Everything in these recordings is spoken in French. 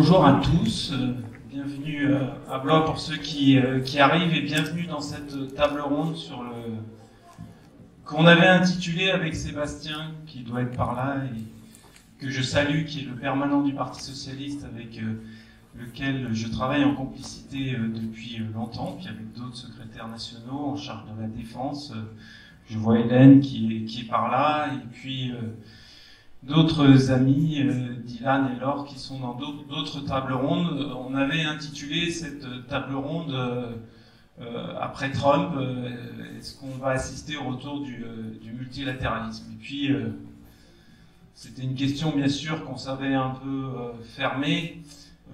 Bonjour à tous, bienvenue à Blois pour ceux qui arrivent et bienvenue dans cette table ronde sur le qu'on avait intitulé avec Sébastien, qui doit être par là et que je salue, qui est le permanent du Parti Socialiste avec lequel je travaille en complicité depuis longtemps, puis avec d'autres secrétaires nationaux en charge de la défense. Je vois Hélène qui est par là, et puis d'autres amis, Dylan et Laure, qui sont dans d'autres tables rondes. On avait intitulé cette table ronde après Trump, est-ce qu'on va assister au retour du multilatéralisme? Et puis, c'était une question, bien sûr, qu'on savait un peu fermée,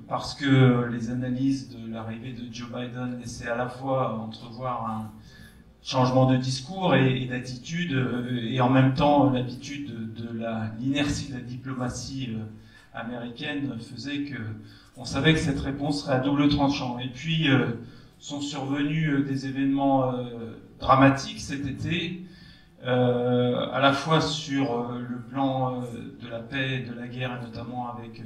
parce que les analyses de l'arrivée de Joe Biden laissaient à la fois entrevoir un changement de discours et d'attitude, et en même temps l'habitude de l'inertie de la diplomatie américaine faisait que on savait que cette réponse serait à double tranchant. Et puis sont survenus des événements dramatiques cet été, à la fois sur le plan de la paix et de la guerre, et notamment avec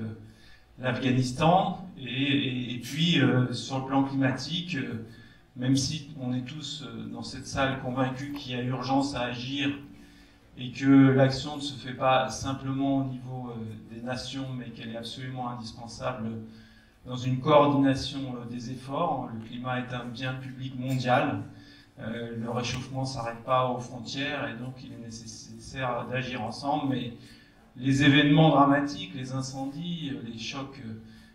l'Afghanistan, et puis sur le plan climatique, même si on est tous dans cette salle convaincus qu'il y a urgence à agir et que l'action ne se fait pas simplement au niveau des nations, mais qu'elle est absolument indispensable dans une coordination des efforts. Le climat est un bien public mondial. Le réchauffement ne s'arrête pas aux frontières et donc il est nécessaire d'agir ensemble. Mais les événements dramatiques, les incendies, les chocs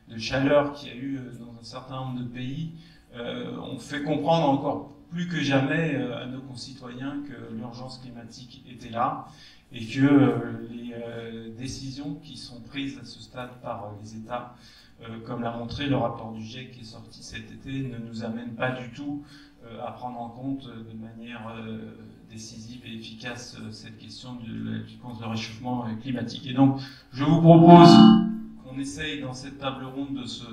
de chaleur qu'il y a eu dans un certain nombre de pays ont fait comprendre encore plus que jamais à nos concitoyens que l'urgence climatique était là et que les décisions qui sont prises à ce stade par les États, comme l'a montré le rapport du GIEC qui est sorti cet été, ne nous amènent pas du tout à prendre en compte de manière décisive et efficace cette question de la lutte contre le réchauffement climatique. Et donc, je vous propose qu'on essaye dans cette table ronde de se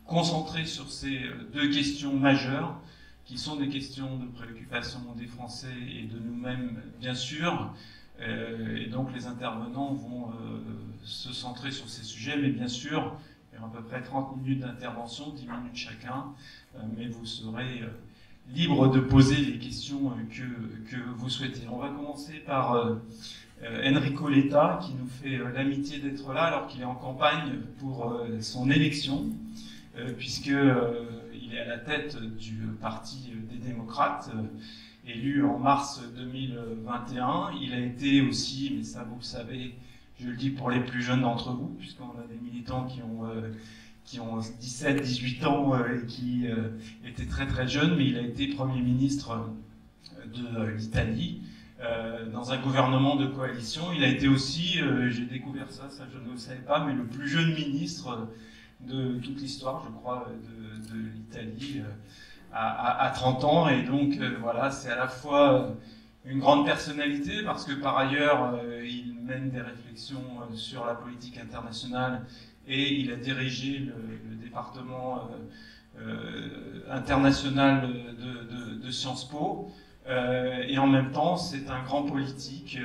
concentrer sur ces deux questions majeures, qui sont des questions de préoccupation des Français et de nous-mêmes, bien sûr. Et donc les intervenants vont se centrer sur ces sujets, mais bien sûr, il y aura à peu près 30 minutes d'intervention, 10 minutes chacun, mais vous serez libre de poser les questions que vous souhaitez. On va commencer par Enrico Letta, qui nous fait l'amitié d'être là alors qu'il est en campagne pour son élection, puisqu'il est à la tête du Parti des démocrates, élu en mars 2021. Il a été aussi, mais ça vous le savez, je le dis pour les plus jeunes d'entre vous, puisqu'on a des militants qui ont 17, 18 ans et qui étaient très très jeunes, mais il a été Premier ministre de l'Italie, dans un gouvernement de coalition. Il a été aussi, j'ai découvert ça je ne le savais pas, mais le plus jeune ministre de toute l'histoire, je crois, de l'Italie à 30 ans. Et donc, voilà, c'est à la fois une grande personnalité, parce que par ailleurs, il mène des réflexions sur la politique internationale et il a dirigé le département international de Sciences Po. Et en même temps, c'est un grand politique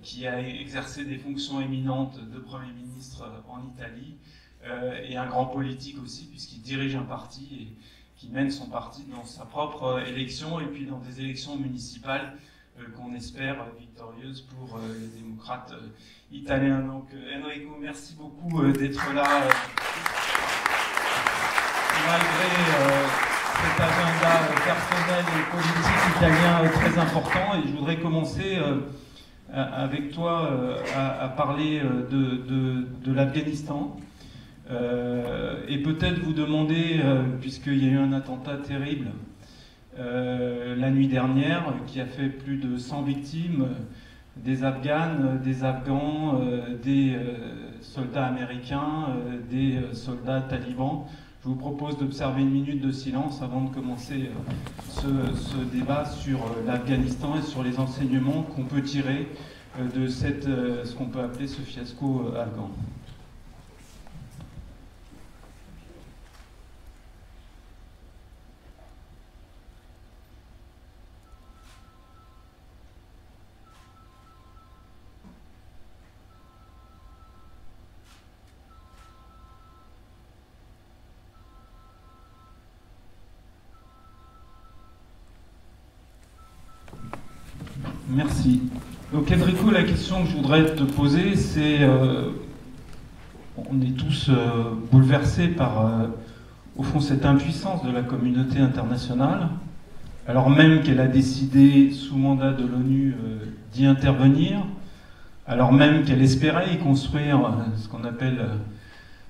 qui a exercé des fonctions éminentes de Premier ministre en Italie, et un grand politique aussi, puisqu'il dirige un parti et qui mène son parti dans sa propre élection et puis dans des élections municipales qu'on espère victorieuses pour les démocrates italiens. Donc Enrico, merci beaucoup d'être là malgré cet agenda personnel et politique italien très important. Et je voudrais commencer avec toi à parler de l'Afghanistan. Et peut-être vous demander, puisqu'il y a eu un attentat terrible la nuit dernière qui a fait plus de 100 victimes, des Afghanes, des Afghans, des soldats américains, des soldats talibans. Je vous propose d'observer une minute de silence avant de commencer ce débat sur l'Afghanistan et sur les enseignements qu'on peut tirer de ce qu'on peut appeler ce fiasco afghan. Merci. Donc Enrico, la question que je voudrais te poser, c'est on est tous bouleversés par, au fond, cette impuissance de la communauté internationale, alors même qu'elle a décidé, sous mandat de l'ONU, d'y intervenir, alors même qu'elle espérait y construire ce qu'on appelle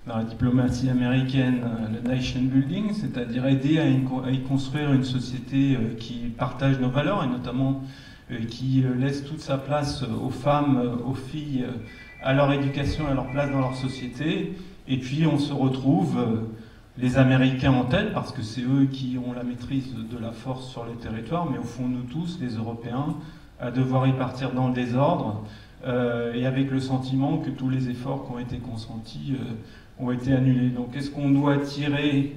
dans la diplomatie américaine le nation building, c'est-à-dire aider à y construire une société qui partage nos valeurs et notamment qui laisse toute sa place aux femmes, aux filles, à leur éducation, à leur place dans leur société. Et puis on se retrouve, les Américains en tête, parce que c'est eux qui ont la maîtrise de la force sur les territoires, mais au fond nous tous, les Européens, à devoir y partir dans le désordre, et avec le sentiment que tous les efforts qui ont été consentis ont été annulés. Donc est-ce qu'on doit tirer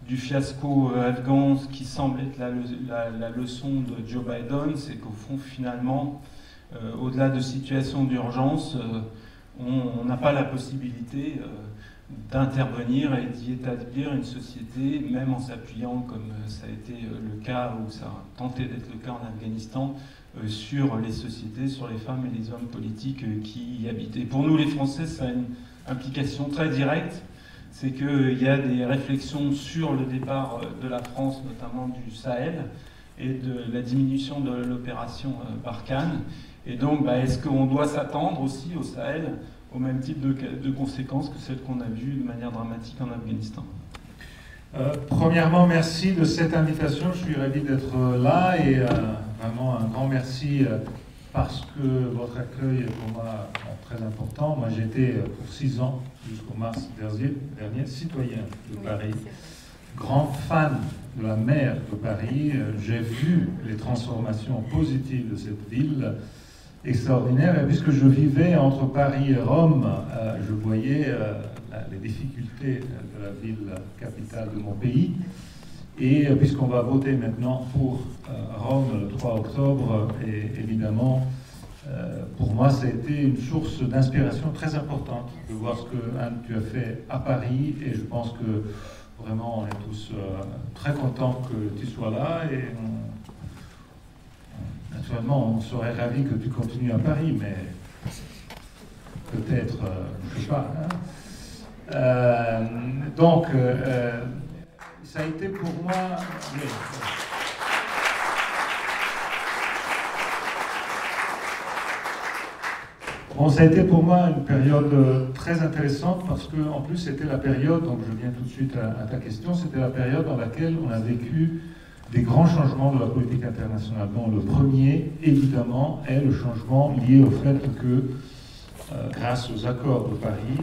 du fiasco afghan, ce qui semble être la leçon de Joe Biden, c'est qu'au fond, finalement, au-delà de situations d'urgence, on n'a pas la possibilité d'intervenir et d'y établir une société, même en s'appuyant, comme ça a été le cas, ou ça a tenté d'être le cas en Afghanistan, sur les sociétés, sur les femmes et les hommes politiques qui y habitent. Et pour nous, les Français, ça a une implication très directe. C'est qu'il y a des réflexions sur le départ de la France, notamment du Sahel, et de la diminution de l'opération Barkhane. Et donc, est-ce qu'on doit s'attendre aussi au Sahel au même type de conséquences que celles qu'on a vues de manière dramatique en Afghanistan? Premièrement, merci de cette invitation. Je suis ravi d'être là et vraiment un grand merci parce que votre accueil est pour moi très important. Moi, j'étais pour 6 ans, jusqu'au mars dernier, citoyen de Paris, grand fan de la maire de Paris. J'ai vu les transformations positives de cette ville extraordinaire. Et puisque je vivais entre Paris et Rome, je voyais les difficultés de la ville capitale de mon pays. Et puisqu'on va voter maintenant pour Rome le 3 octobre, et évidemment, pour moi, ça a été une source d'inspiration très importante de voir ce que Anne, tu as fait à Paris. Et je pense que vraiment, on est tous très contents que tu sois là. Et naturellement, on serait ravis que tu continues à Paris, mais peut-être, je ne sais pas. Hein. Donc, ça a été pour moi... Bon, ça a été pour moi une période très intéressante parce que, en plus, c'était la période, donc je viens tout de suite à ta question, c'était la période dans laquelle on a vécu des grands changements de la politique internationale. Bon, le premier, évidemment, est le changement lié au fait que, grâce aux accords de Paris,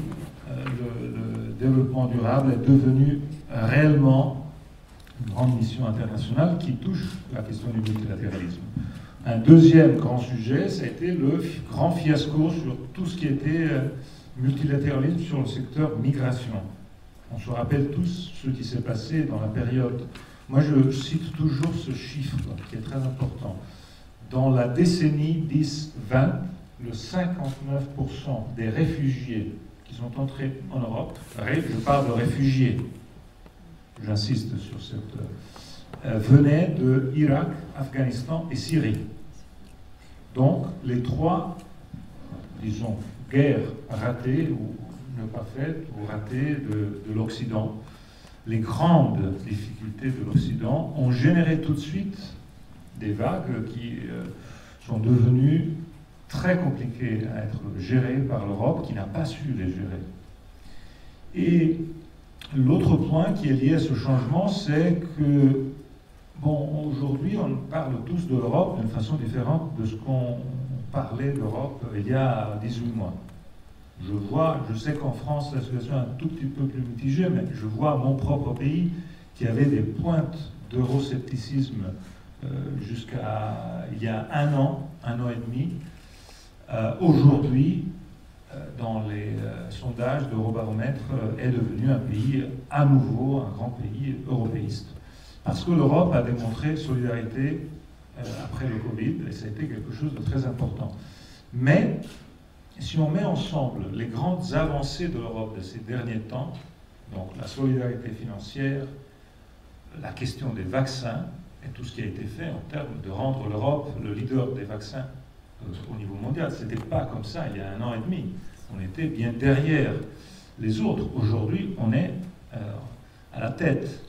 le développement durable est devenu réellement une grande mission internationale qui touche la question du multilatéralisme. Un deuxième grand sujet, ça a été le grand fiasco sur tout ce qui était multilatéralisme sur le secteur migration. On se rappelle tous ce qui s'est passé dans la période. Moi, je cite toujours ce chiffre qui est très important. Dans la décennie 10-20, le 59% des réfugiés qui sont entrés en Europe, je parle de réfugiés, j'insiste sur cette... venaient de Irak, Afghanistan et Syrie. Donc, les trois, disons, guerres ratées, ou ne pas faites, ou ratées de l'Occident, les grandes difficultés de l'Occident ont généré tout de suite des vagues qui sont devenues très compliquées à être gérées par l'Europe, qui n'a pas su les gérer. Et l'autre point qui est lié à ce changement, c'est que, bon, aujourd'hui, on parle tous de l'Europe d'une façon différente de ce qu'on parlait d'Europe il y a 18 mois. Je sais qu'en France, la situation est un tout petit peu plus mitigée, mais je vois mon propre pays qui avait des pointes d'euroscepticisme jusqu'à il y a un an et demi. Aujourd'hui, dans les sondages d'Eurobaromètre, est devenu un pays, à nouveau, un grand pays européiste. Parce que l'Europe a démontré solidarité après le Covid, et ça a été quelque chose de très important. Mais, si on met ensemble les grandes avancées de l'Europe de ces derniers temps, donc la solidarité financière, la question des vaccins, et tout ce qui a été fait en termes de rendre l'Europe le leader des vaccins au niveau mondial. Ce n'était pas comme ça il y a 1 an et demi. On était bien derrière les autres. Aujourd'hui, on est à la tête.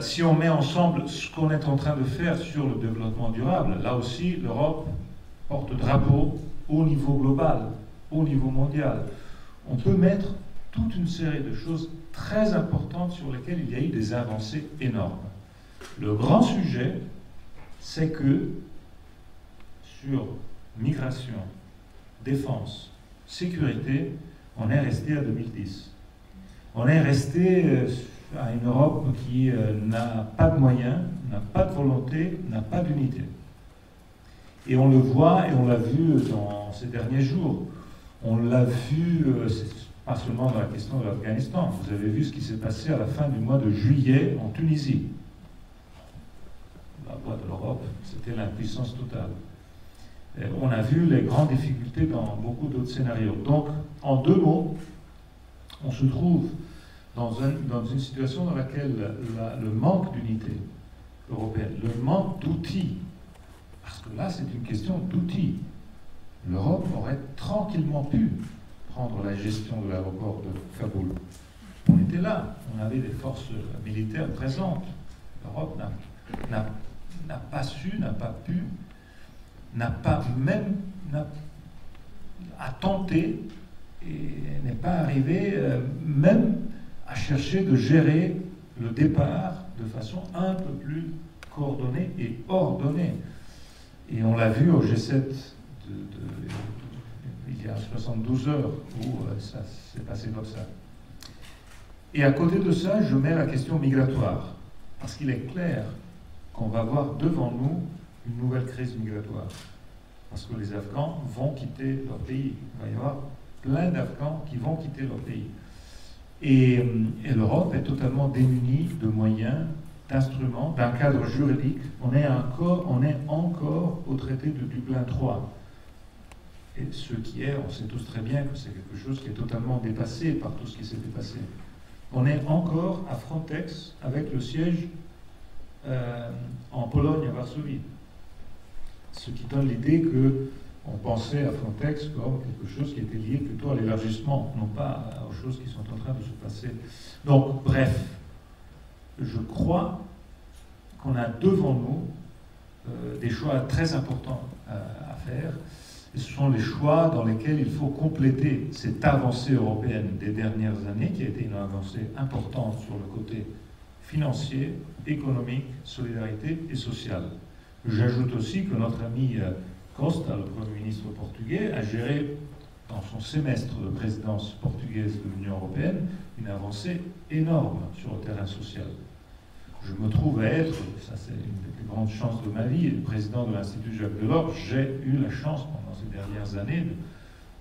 Si on met ensemble ce qu'on est en train de faire sur le développement durable, là aussi, l'Europe porte drapeau au niveau global, au niveau mondial. On peut mettre toute une série de choses très importantes sur lesquelles il y a eu des avancées énormes. Le grand sujet, c'est que sur migration, défense, sécurité, on est resté à 2010. On est resté à une Europe qui n'a pas de moyens, n'a pas de volonté, n'a pas d'unité. Et on le voit, et on l'a vu dans ces derniers jours. On l'a vu, pas seulement dans la question de l'Afghanistan. Vous avez vu ce qui s'est passé à la fin du mois de juillet en Tunisie. La voix de l'Europe, c'était l'impuissance totale. Et on a vu les grandes difficultés dans beaucoup d'autres scénarios. Donc, en 2 mots, on se trouve dans une situation dans laquelle le manque d'unité européenne, le manque d'outils, parce que là c'est une question d'outils, l'Europe aurait tranquillement pu prendre la gestion de l'aéroport de Kaboul. On était là, on avait des forces militaires présentes. L'Europe n'a pas su, n'a pas pu, n'a pas même a tenté et n'est pas arrivé même à chercher de gérer le départ de façon un peu plus coordonnée et ordonnée. Et on l'a vu au G7 il y a 72 heures où ça s'est passé comme ça. Et à côté de ça, je mets la question migratoire. Parce qu'il est clair qu'on va avoir devant nous une nouvelle crise migratoire. Parce que les Afghans vont quitter leur pays. Il va y avoir plein d'Afghans qui vont quitter leur pays. Et l'Europe est totalement démunie de moyens, d'instruments, d'un cadre juridique. On est encore au traité de Dublin III. Et ce qui est, on sait tous très bien que c'est quelque chose qui est totalement dépassé par tout ce qui s'était passé. On est encore à Frontex avec le siège en Pologne, à Varsovie. Ce qui donne l'idée qu'on pensait à Frontex comme quelque chose qui était lié plutôt à l'élargissement, non pas aux choses qui sont en train de se passer. Donc, bref, je crois qu'on a devant nous des choix très importants à faire. Et ce sont les choix dans lesquels il faut compléter cette avancée européenne des dernières années, qui a été une avancée importante sur le côté financier, économique, solidarité et sociale. J'ajoute aussi que notre ami Costa, le Premier ministre portugais, a géré dans son semestre de présidence portugaise de l'Union européenne une avancée énorme sur le terrain social. Je me trouve à être, ça c'est une des plus grandes chances de ma vie, le président de l'Institut Jacques Delors. J'ai eu la chance pendant ces dernières années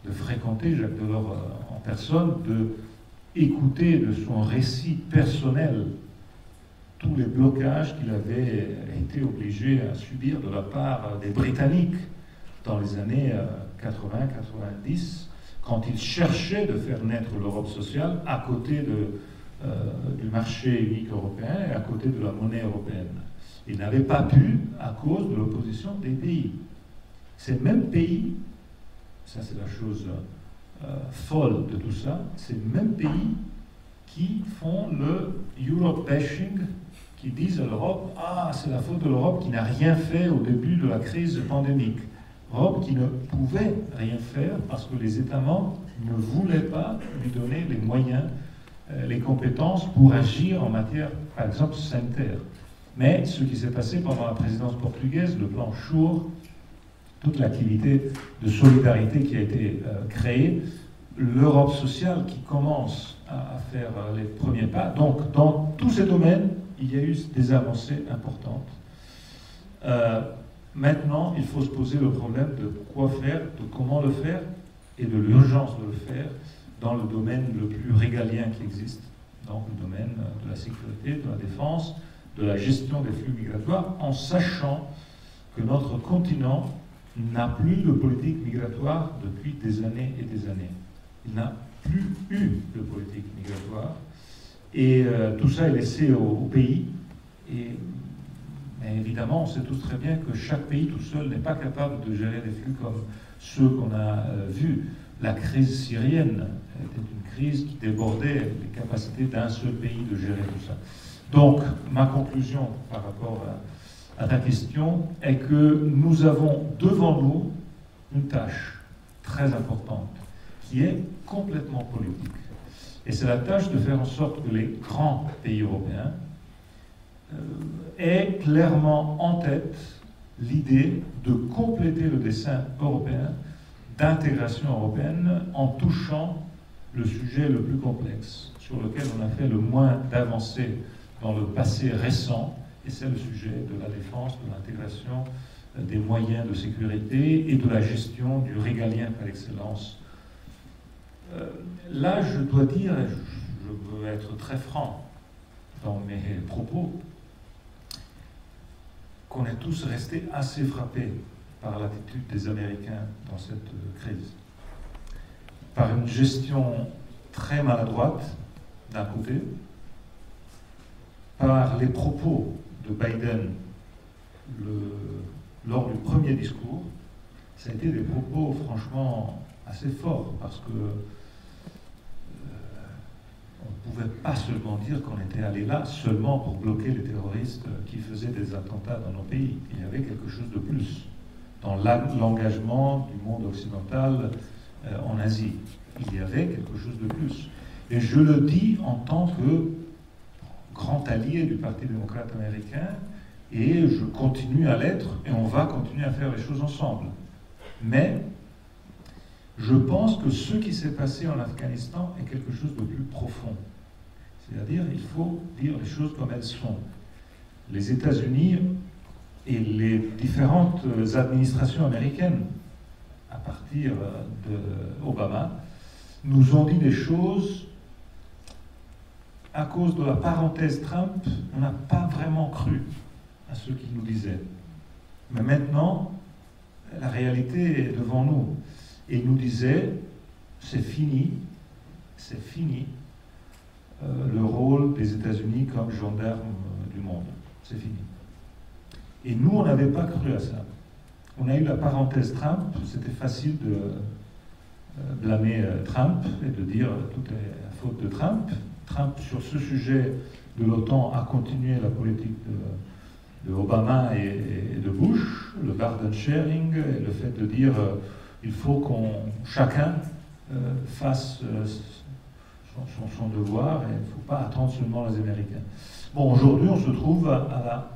de fréquenter Jacques Delors en personne, de écouter de son récit personnel tous les blocages qu'il avait été obligé à subir de la part des Britanniques dans les années 80-90, quand ils cherchaient de faire naître l'Europe sociale à côté du marché unique européen et à côté de la monnaie européenne. Ils n'avaient pas pu à cause de l'opposition des pays. Ces mêmes pays, ça c'est la chose folle de tout ça, ces mêmes pays qui font le Europe bashing, qui disent à l'Europe « Ah, c'est la faute de l'Europe qui n'a rien fait au début de la crise pandémique ». L'Europe qui ne pouvait rien faire parce que les États membres ne voulaient pas lui donner les moyens, les compétences pour agir en matière, par exemple, sanitaire. Mais ce qui s'est passé pendant la présidence portugaise, le plan SURE, toute l'activité de solidarité qui a été créée, l'Europe sociale qui commence à faire les premiers pas. Donc, dans tous ces domaines, il y a eu des avancées importantes. Maintenant, il faut se poser le problème de quoi faire, de comment le faire et de l'urgence de le faire dans le domaine le plus régalien qui existe, donc le domaine de la sécurité, de la défense, de la gestion des flux migratoires, en sachant que notre continent n'a plus de politique migratoire depuis des années et des années. Il n'a plus eu de politique migratoire. Et tout ça est laissé au pays. Et Mais évidemment, on sait tous très bien que chaque pays tout seul n'est pas capable de gérer des flux comme ceux qu'on a vus. La crise syrienne était une crise qui débordait les capacités d'un seul pays de gérer tout ça. Donc, ma conclusion par rapport à ta question est que nous avons devant nous une tâche très importante qui est complètement politique. Et c'est la tâche de faire en sorte que les grands pays européens aient clairement en tête l'idée de compléter le dessin européen d'intégration européenne en touchant le sujet le plus complexe, sur lequel on a fait le moins d'avancées dans le passé récent, et c'est le sujet de la défense, de l'intégration des moyens de sécurité et de la gestion du régalien par excellence. Là, je dois dire, et je veux être très franc dans mes propos, qu'on est tous restés assez frappés par l'attitude des Américains dans cette crise. Par une gestion très maladroite, d'un côté, par les propos de Biden lors du premier discours. Ça a été des propos franchement assez forts, parce que on ne pouvait pas seulement dire qu'on était allé là seulement pour bloquer les terroristes qui faisaient des attentats dans nos pays. Il y avait quelque chose de plus dans l'engagement du monde occidental en Asie. Il y avait quelque chose de plus. Et je le dis en tant que grand allié du Parti démocrate américain, et je continue à l'être, et on va continuer à faire les choses ensemble. Mais je pense que ce qui s'est passé en Afghanistan est quelque chose de plus profond. C'est-à-dire, il faut dire les choses comme elles sont. Les États-Unis et les différentes administrations américaines, à partir d'Obama, nous ont dit des choses. À cause de la parenthèse Trump, on n'a pas vraiment cru à ce qu'ils nous disaient. Mais maintenant, la réalité est devant nous. Et il nous disait, c'est fini le rôle des États-Unis comme gendarme du monde. C'est fini. Et nous, on n'avait pas cru à ça. On a eu la parenthèse Trump, c'était facile de blâmer Trump et de dire tout est la faute de Trump. Trump, sur ce sujet de l'OTAN, a continué la politique de Obama et de Bush, le burden sharing, et le fait de dire il faut qu'on chacun fasse son devoir, et il ne faut pas attendre seulement les Américains. Bon, aujourd'hui, on se trouve à la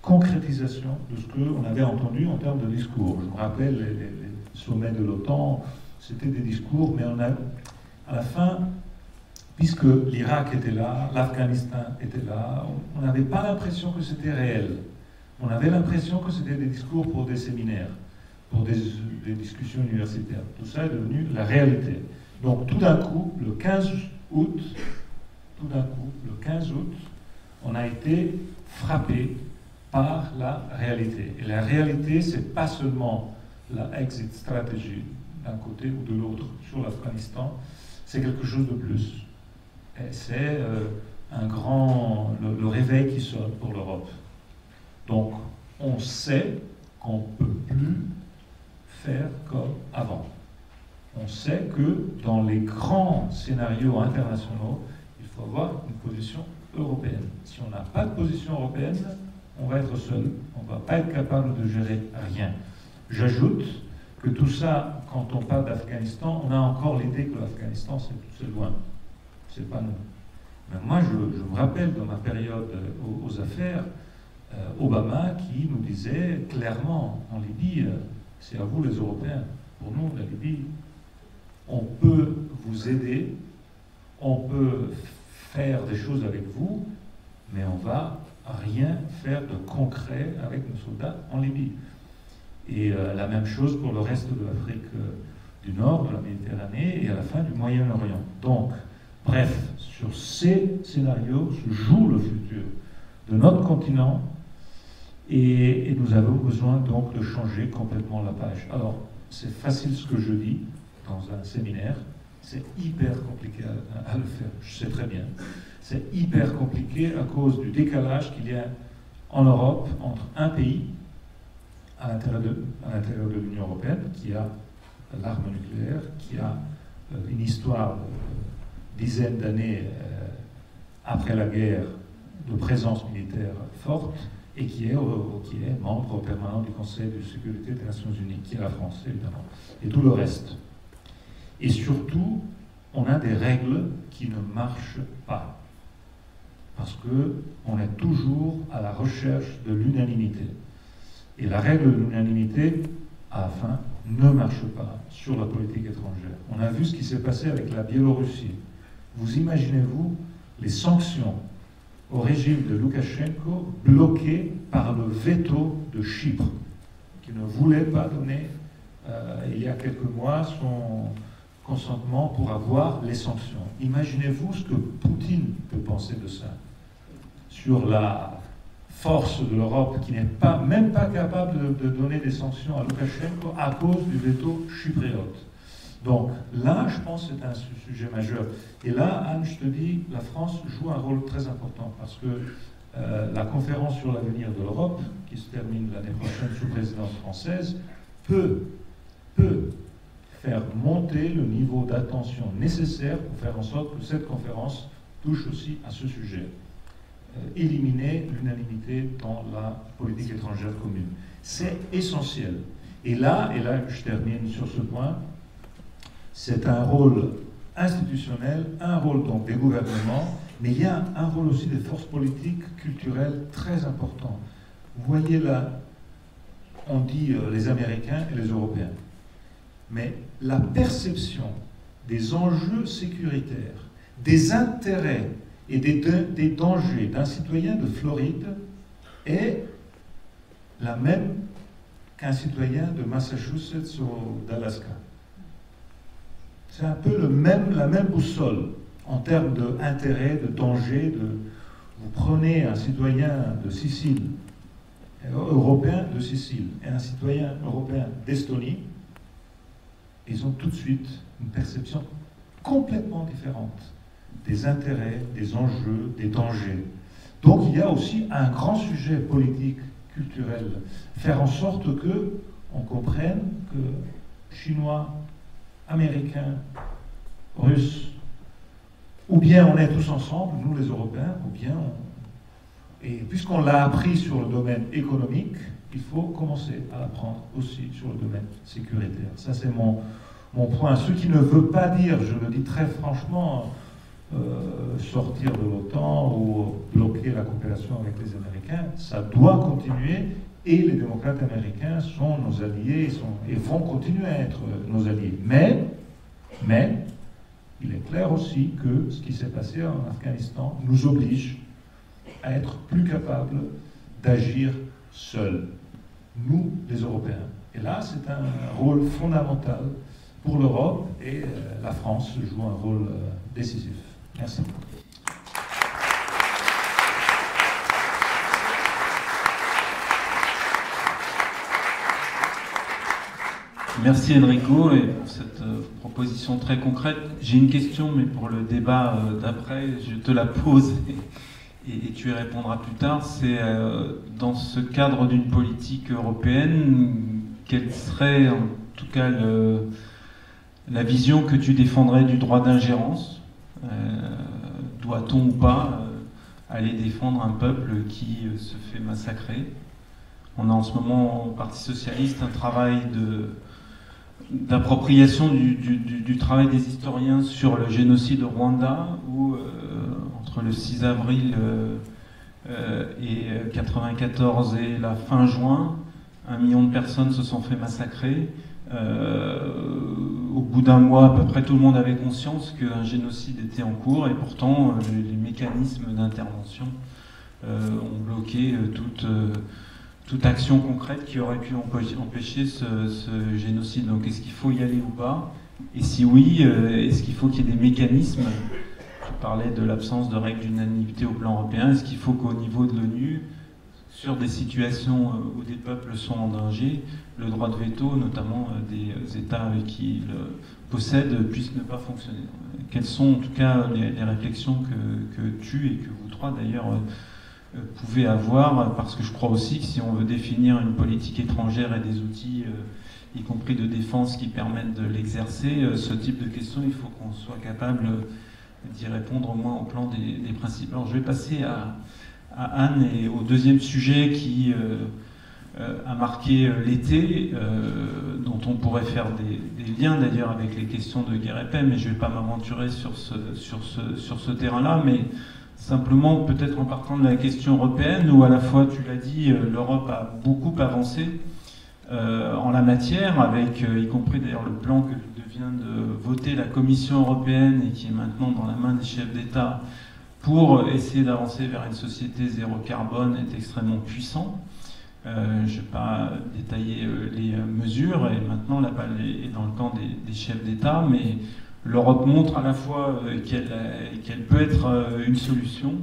concrétisation de ce qu'on avait entendu en termes de discours. Je me rappelle, les sommets de l'OTAN, c'était des discours, mais on a, à la fin, puisque l'Irak était là, l'Afghanistan était là, on n'avait pas l'impression que c'était réel. On avait l'impression que c'était des discours pour des séminaires, pour des discussions universitaires. Tout ça est devenu la réalité. Donc tout d'un coup, le 15 août, on a été frappé par la réalité. Et la réalité, c'est pas seulement la exit strategy d'un côté ou de l'autre sur l'Afghanistan, c'est quelque chose de plus. C'est le réveil qui sonne pour l'Europe. Donc, on sait qu'on ne peut plus faire comme avant. On sait que dans les grands scénarios internationaux, il faut avoir une position européenne. Si on n'a pas de position européenne, on va être seul. On ne va pas être capable de gérer rien. J'ajoute que tout ça, quand on parle d'Afghanistan, on a encore l'idée que l'Afghanistan, c'est loin. C'est pas nous. Mais moi, je me rappelle dans ma période aux affaires, Obama qui nous disait clairement en Libye, c'est à vous les Européens, pour nous, la Libye, on peut vous aider, on peut faire des choses avec vous, mais on va rien faire de concret avec nos soldats en Libye. Et la même chose pour le reste de l'Afrique du Nord, de la Méditerranée et à la fin du Moyen-Orient. Donc, bref, sur ces scénarios se joue le futur de notre continent et nous avons besoin donc de changer complètement la page. Alors, c'est facile ce que je dis dans un séminaire, c'est hyper compliqué à le faire, je sais très bien. C'est hyper compliqué à cause du décalage qu'il y a en Europe entre un pays à l'intérieur de l'Union européenne qui a l'arme nucléaire, qui a une histoire de dizaines d'années après la guerre de présence militaire forte, et qui est membre permanent du Conseil de sécurité des Nations Unies, qui est la France, évidemment, et tout le reste. Et surtout, on a des règles qui ne marchent pas, parce qu'on est toujours à la recherche de l'unanimité. Et la règle de l'unanimité, à la fin, ne marche pas sur la politique étrangère. On a vu ce qui s'est passé avec la Biélorussie. Vous imaginez-vous les sanctions au régime de Loukachenko bloquées par le veto de Chypre, qui ne voulait pas donner, il y a quelques mois, son consentement pour avoir les sanctions. Imaginez-vous ce que Poutine peut penser de ça, sur la force de l'Europe qui n'est même pas capable de donner des sanctions à Loukachenko à cause du veto chypriote. Donc là, je pense que c'est un sujet majeur. Et là, Anne, je te dis, la France joue un rôle très important parce que la conférence sur l'avenir de l'Europe, qui se termine l'année prochaine sous présidence française, peut faire monter le niveau d'attention nécessaire pour faire en sorte que cette conférence touche aussi à ce sujet. Éliminer l'unanimité dans la politique étrangère commune. C'est essentiel. Et là, je termine sur ce point, c'est un rôle institutionnel, un rôle donc des gouvernements, mais il y a un rôle aussi des forces politiques, culturelles très important. Vous voyez là, on dit les Américains et les Européens, mais la perception des enjeux sécuritaires, des intérêts et des dangers d'un citoyen de Floride est la même qu'un citoyen de Massachusetts ou d'Alaska. C'est un peu la même boussole en termes d'intérêt, de danger. Vous prenez un citoyen de Sicile, européen de Sicile, et un citoyen européen d'Estonie, ils ont tout de suite une perception complètement différente des intérêts, des enjeux, des dangers. Donc il y a aussi un grand sujet politique, culturel, faire en sorte qu'on comprenne que Chinois, Américains, Russes, ou bien on est tous ensemble, nous les Européens, ou bien et puisqu'on l'a appris sur le domaine économique, il faut commencer à l'apprendre aussi sur le domaine sécuritaire. Ça c'est mon point. Ce qui ne veut pas dire, je le dis très franchement, sortir de l'OTAN ou bloquer la coopération avec les Américains, ça doit continuer et les démocrates américains sont nos alliés et vont continuer à être nos alliés. Mais, il est clair aussi que ce qui s'est passé en Afghanistan nous oblige à être plus capables d'agir seuls, nous les Européens. Et là, c'est un rôle fondamental pour l'Europe et la France joue un rôle décisif. Merci. Merci Enrico et pour cette proposition très concrète. J'ai une question, mais pour le débat d'après, je te la pose et tu y répondras plus tard. C'est dans ce cadre d'une politique européenne, quelle serait en tout cas la vision que tu défendrais du droit d'ingérence? Doit-on ou pas aller défendre un peuple qui se fait massacrer? On a en ce moment au Parti Socialiste un travail d'appropriation du travail des historiens sur le génocide au Rwanda, où entre le 6 avril et 94 et la fin juin, 1 million de personnes se sont fait massacrer. Au bout d'un mois, à peu près tout le monde avait conscience qu'un génocide était en cours et pourtant les mécanismes d'intervention ont bloqué toute action concrète qui aurait pu empêcher ce génocide. Donc est-ce qu'il faut y aller ou pas? Et si oui, est-ce qu'il faut qu'il y ait des mécanismes? Tu parlais de l'absence de règles d'unanimité au plan européen. Est-ce qu'il faut qu'au niveau de l'ONU, sur des situations où des peuples sont en danger, le droit de veto, notamment des États qui le possèdent, puisse ne pas fonctionner? Quelles sont en tout cas les réflexions que tu et que vous trois d'ailleurs pouvait avoir, parce que je crois aussi que si on veut définir une politique étrangère et des outils, y compris de défense, qui permettent de l'exercer, ce type de questions, il faut qu'on soit capable d'y répondre au moins au plan des principes. Alors je vais passer à Anne et au deuxième sujet qui a marqué l'été, dont on pourrait faire des liens d'ailleurs avec les questions de guerre et paix, mais je ne vais pas m'aventurer sur ce terrain-là, mais simplement peut-être en partant de la question européenne, où à la fois, tu l'as dit, l'Europe a beaucoup avancé en la matière, avec y compris d'ailleurs le plan que vient de voter la Commission européenne et qui est maintenant dans la main des chefs d'État pour essayer d'avancer vers une société zéro carbone est extrêmement puissant. Je ne vais pas détailler les mesures, et maintenant la balle est dans le camp des chefs d'État, mais l'Europe montre à la fois qu'elle peut être une solution,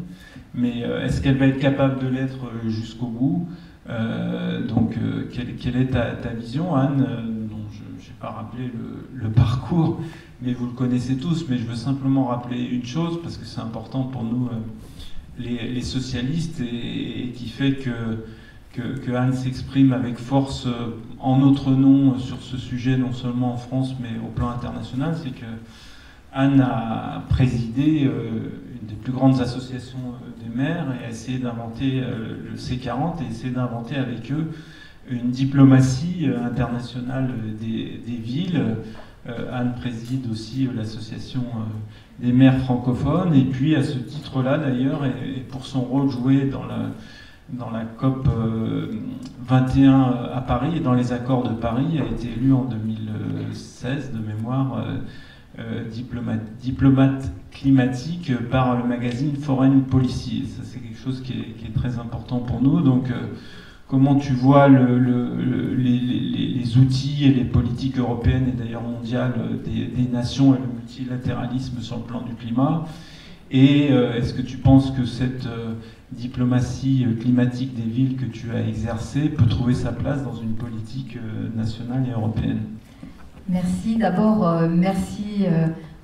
mais est-ce qu'elle va être capable de l'être jusqu'au bout? Donc, quelle est ta vision, Anne? Non, je n'ai pas rappelé le parcours, mais vous le connaissez tous, mais je veux simplement rappeler une chose, parce que c'est important pour nous, les socialistes, et qui fait que Anne s'exprime avec force en notre nom sur ce sujet, non seulement en France, mais au plan international. C'est que Anne a présidé une des plus grandes associations des maires et a essayé d'inventer le C40 et essayé d'inventer avec eux une diplomatie internationale des villes. Anne préside aussi l'association des maires francophones, et puis à ce titre-là d'ailleurs, et pour son rôle joué dans la COP 21 à Paris et dans les accords de Paris, a été élue en 2016 de mémoire diplomate climatique par le magazine Foreign Policy. Ça, c'est quelque chose qui est très important pour nous. Donc, comment tu vois les outils et les politiques européennes et d'ailleurs mondiales des nations et le multilatéralisme sur le plan du climat? Et est-ce que tu penses que cette diplomatie climatique des villes que tu as exercée peut trouver sa place dans une politique nationale et européenne? Merci. D'abord, merci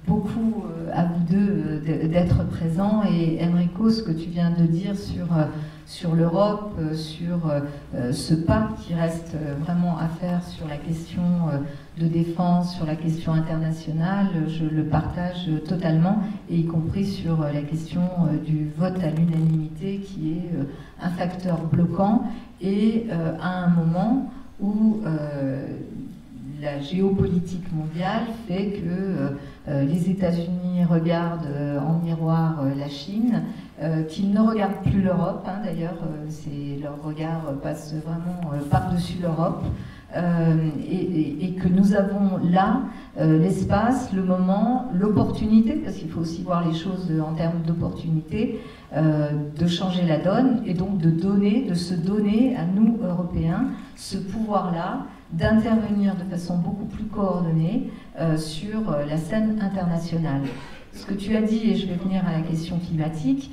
beaucoup à vous deux d'être présents. Et Enrico, ce que tu viens de dire sur l'Europe, sur ce pas qui reste vraiment à faire sur la question de défense, sur la question internationale, je le partage totalement, et y compris sur la question du vote à l'unanimité qui est un facteur bloquant, et à un moment où la géopolitique mondiale fait que les États-Unis regardent en miroir la Chine, qu'ils ne regardent plus l'Europe, hein, d'ailleurs, leur regard passe vraiment par-dessus l'Europe, et que nous avons là l'espace, le moment, l'opportunité, parce qu'il faut aussi voir les choses en termes d'opportunité, de changer la donne, et donc de se donner à nous, Européens, ce pouvoir-là, d'intervenir de façon beaucoup plus coordonnée sur la scène internationale. Ce que tu as dit, et je vais venir à la question climatique,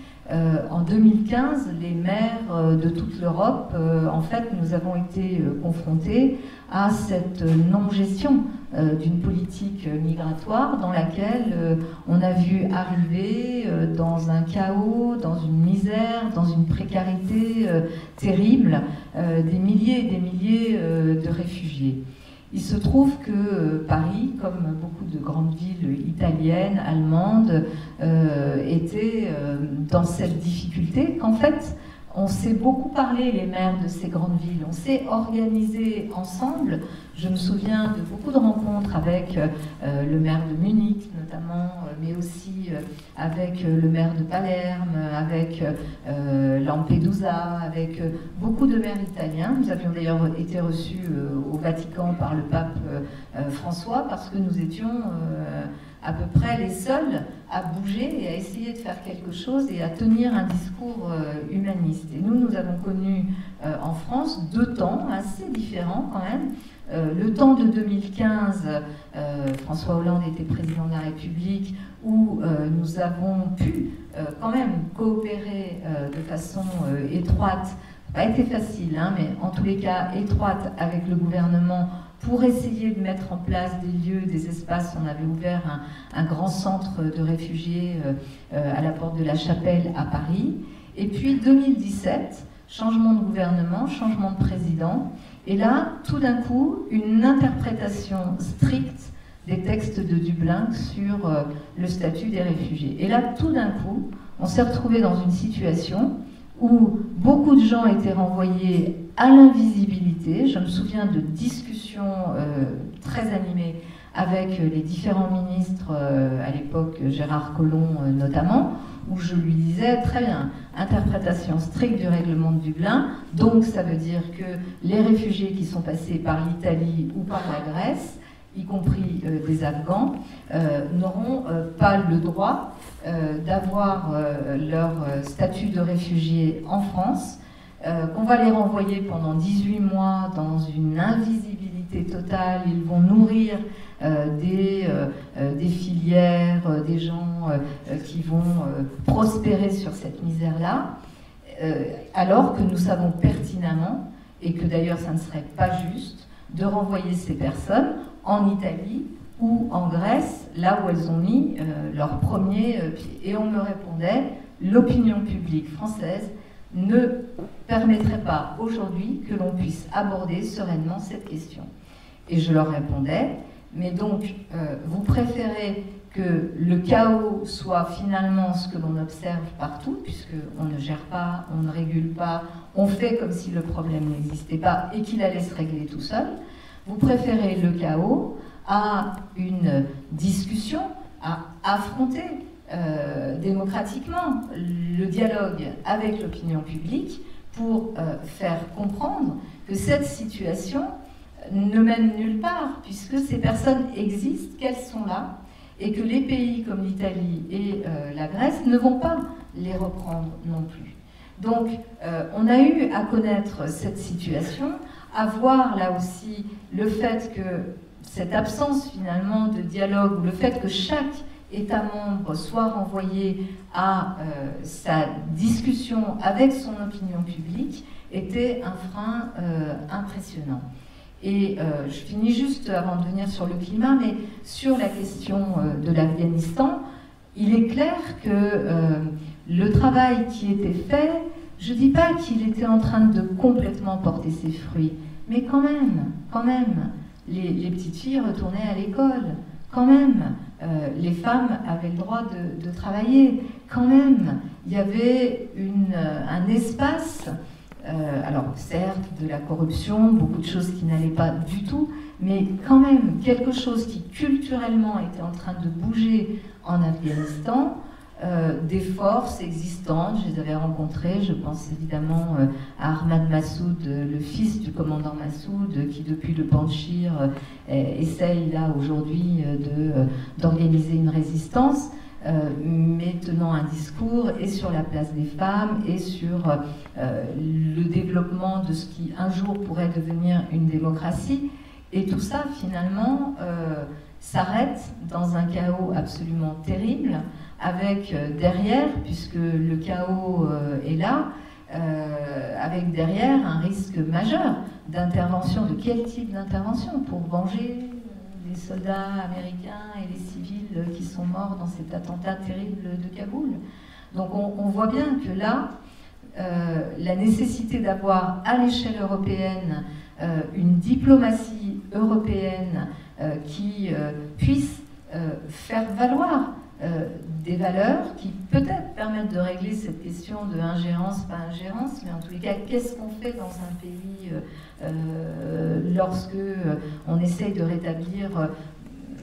en 2015, les maires de toute l'Europe, en fait, nous avons été confrontés à cette non-gestion d'une politique migratoire dans laquelle on a vu arriver dans un chaos, dans une misère, dans une précarité terrible, des milliers et des milliers de réfugiés. Il se trouve que Paris, comme beaucoup de grandes villes italiennes, allemandes, était dans cette difficulté qu'en fait, on s'est beaucoup parlé, les maires de ces grandes villes, on s'est organisé ensemble. Je me souviens de beaucoup de rencontres avec le maire de Munich notamment, mais aussi avec le maire de Palerme, avec Lampedusa, avec beaucoup de maires italiens. Nous avions d'ailleurs été reçus au Vatican par le pape François, parce que nous étions à peu près les seuls à bouger et à essayer de faire quelque chose et à tenir un discours humaniste. Et nous avons connu en France deux temps assez différents quand même. Le temps de 2015, François Hollande était président de la République, où nous avons pu quand même coopérer de façon étroite, pas été facile, hein, mais en tous les cas étroite avec le gouvernement, pour essayer de mettre en place des lieux, des espaces. On avait ouvert un grand centre de réfugiés à la porte de la Chapelle à Paris. Et puis 2017, changement de gouvernement, changement de président, et là, tout d'un coup, une interprétation stricte des textes de Dublin sur le statut des réfugiés. Et là, tout d'un coup, on s'est retrouvé dans une situation où beaucoup de gens étaient renvoyés à l'invisibilité. Je me souviens de discussions très animées avec les différents ministres, à l'époque Gérard Collomb notamment, où je lui disais, très bien, interprétation stricte du règlement de Dublin, donc ça veut dire que les réfugiés qui sont passés par l'Italie ou par la Grèce, y compris des Afghans, n'auront pas le droit d'avoir leur statut de réfugié en France, qu'on va les renvoyer pendant 18 mois dans une invisibilité totale. Ils vont nourrir des filières, des gens qui vont prospérer sur cette misère-là, alors que nous savons pertinemment, et que d'ailleurs ça ne serait pas juste, de renvoyer ces personnes en Italie ou en Grèce, là où elles ont mis leur premier pied. Et on me répondait, l'opinion publique française ne permettrait pas aujourd'hui que l'on puisse aborder sereinement cette question. Et je leur répondais, mais donc vous préférez que le chaos soit finalement ce que l'on observe partout, puisqu'on ne gère pas, on ne régule pas, on fait comme si le problème n'existait pas et qu'il allait se régler tout seul. Vous préférez le chaos à une discussion, à affronter démocratiquement le dialogue avec l'opinion publique pour faire comprendre que cette situation ne mène nulle part, puisque ces personnes existent, qu'elles sont là, et que les pays comme l'Italie et la Grèce ne vont pas les reprendre non plus. Donc, on a eu à connaître cette situation, à voir là aussi le fait que cette absence finalement de dialogue, le fait que chaque État membre soit renvoyé à sa discussion avec son opinion publique, était un frein impressionnant. Et je finis juste avant de venir sur le climat, mais sur la question de l'Afghanistan, il est clair que le travail qui était fait, je ne dis pas qu'il était en train de complètement porter ses fruits, mais quand même, les petites filles retournaient à l'école, quand même, les femmes avaient le droit de travailler, quand même, il y avait un espace, alors certes, de la corruption, beaucoup de choses qui n'allaient pas du tout, mais quand même quelque chose qui culturellement était en train de bouger en Afghanistan, des forces existantes, je les avais rencontrées, je pense évidemment à Ahmad Massoud, le fils du commandant Massoud, qui depuis le Panjshir essaye là aujourd'hui d'organiser une résistance, mais tenant un discours et sur la place des femmes et sur le développement de ce qui un jour pourrait devenir une démocratie. Et tout ça finalement s'arrête dans un chaos absolument terrible, avec derrière, puisque le chaos est là, avec derrière un risque majeur d'intervention. De quel type d'intervention? Pour venger les soldats américains et les civils qui sont morts dans cet attentat terrible de Kaboul. Donc on voit bien que là, la nécessité d'avoir à l'échelle européenne une diplomatie européenne qui puisse faire valoir des valeurs qui peut-être permettent de régler cette question de ingérence, pas ingérence, mais en tous les cas, qu'est-ce qu'on fait dans un pays lorsque on essaye de rétablir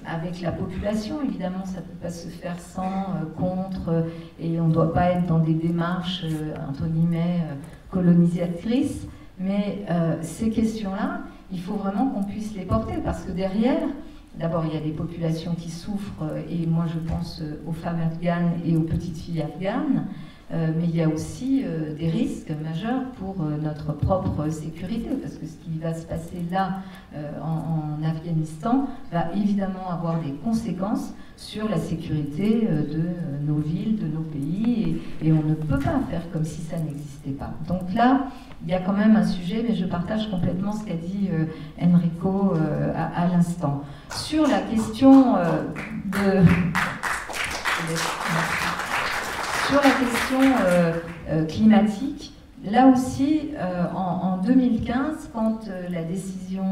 avec la population? Évidemment, ça ne peut pas se faire sans, contre, et on ne doit pas être dans des démarches, entre guillemets, colonisatrices, mais ces questions-là, il faut vraiment qu'on puisse les porter, parce que derrière, d'abord, il y a des populations qui souffrent, et moi je pense aux femmes afghanes et aux petites filles afghanes, mais il y a aussi des risques majeurs pour notre propre sécurité, parce que ce qui va se passer là, en Afghanistan, va évidemment avoir des conséquences sur la sécurité de nos villes, de nos pays, et on ne peut pas faire comme si ça n'existait pas. Donc là, il y a quand même un sujet, mais je partage complètement ce qu'a dit Enrico à l'instant. Sur la question sur la question climatique, là aussi, en 2015, quand la décision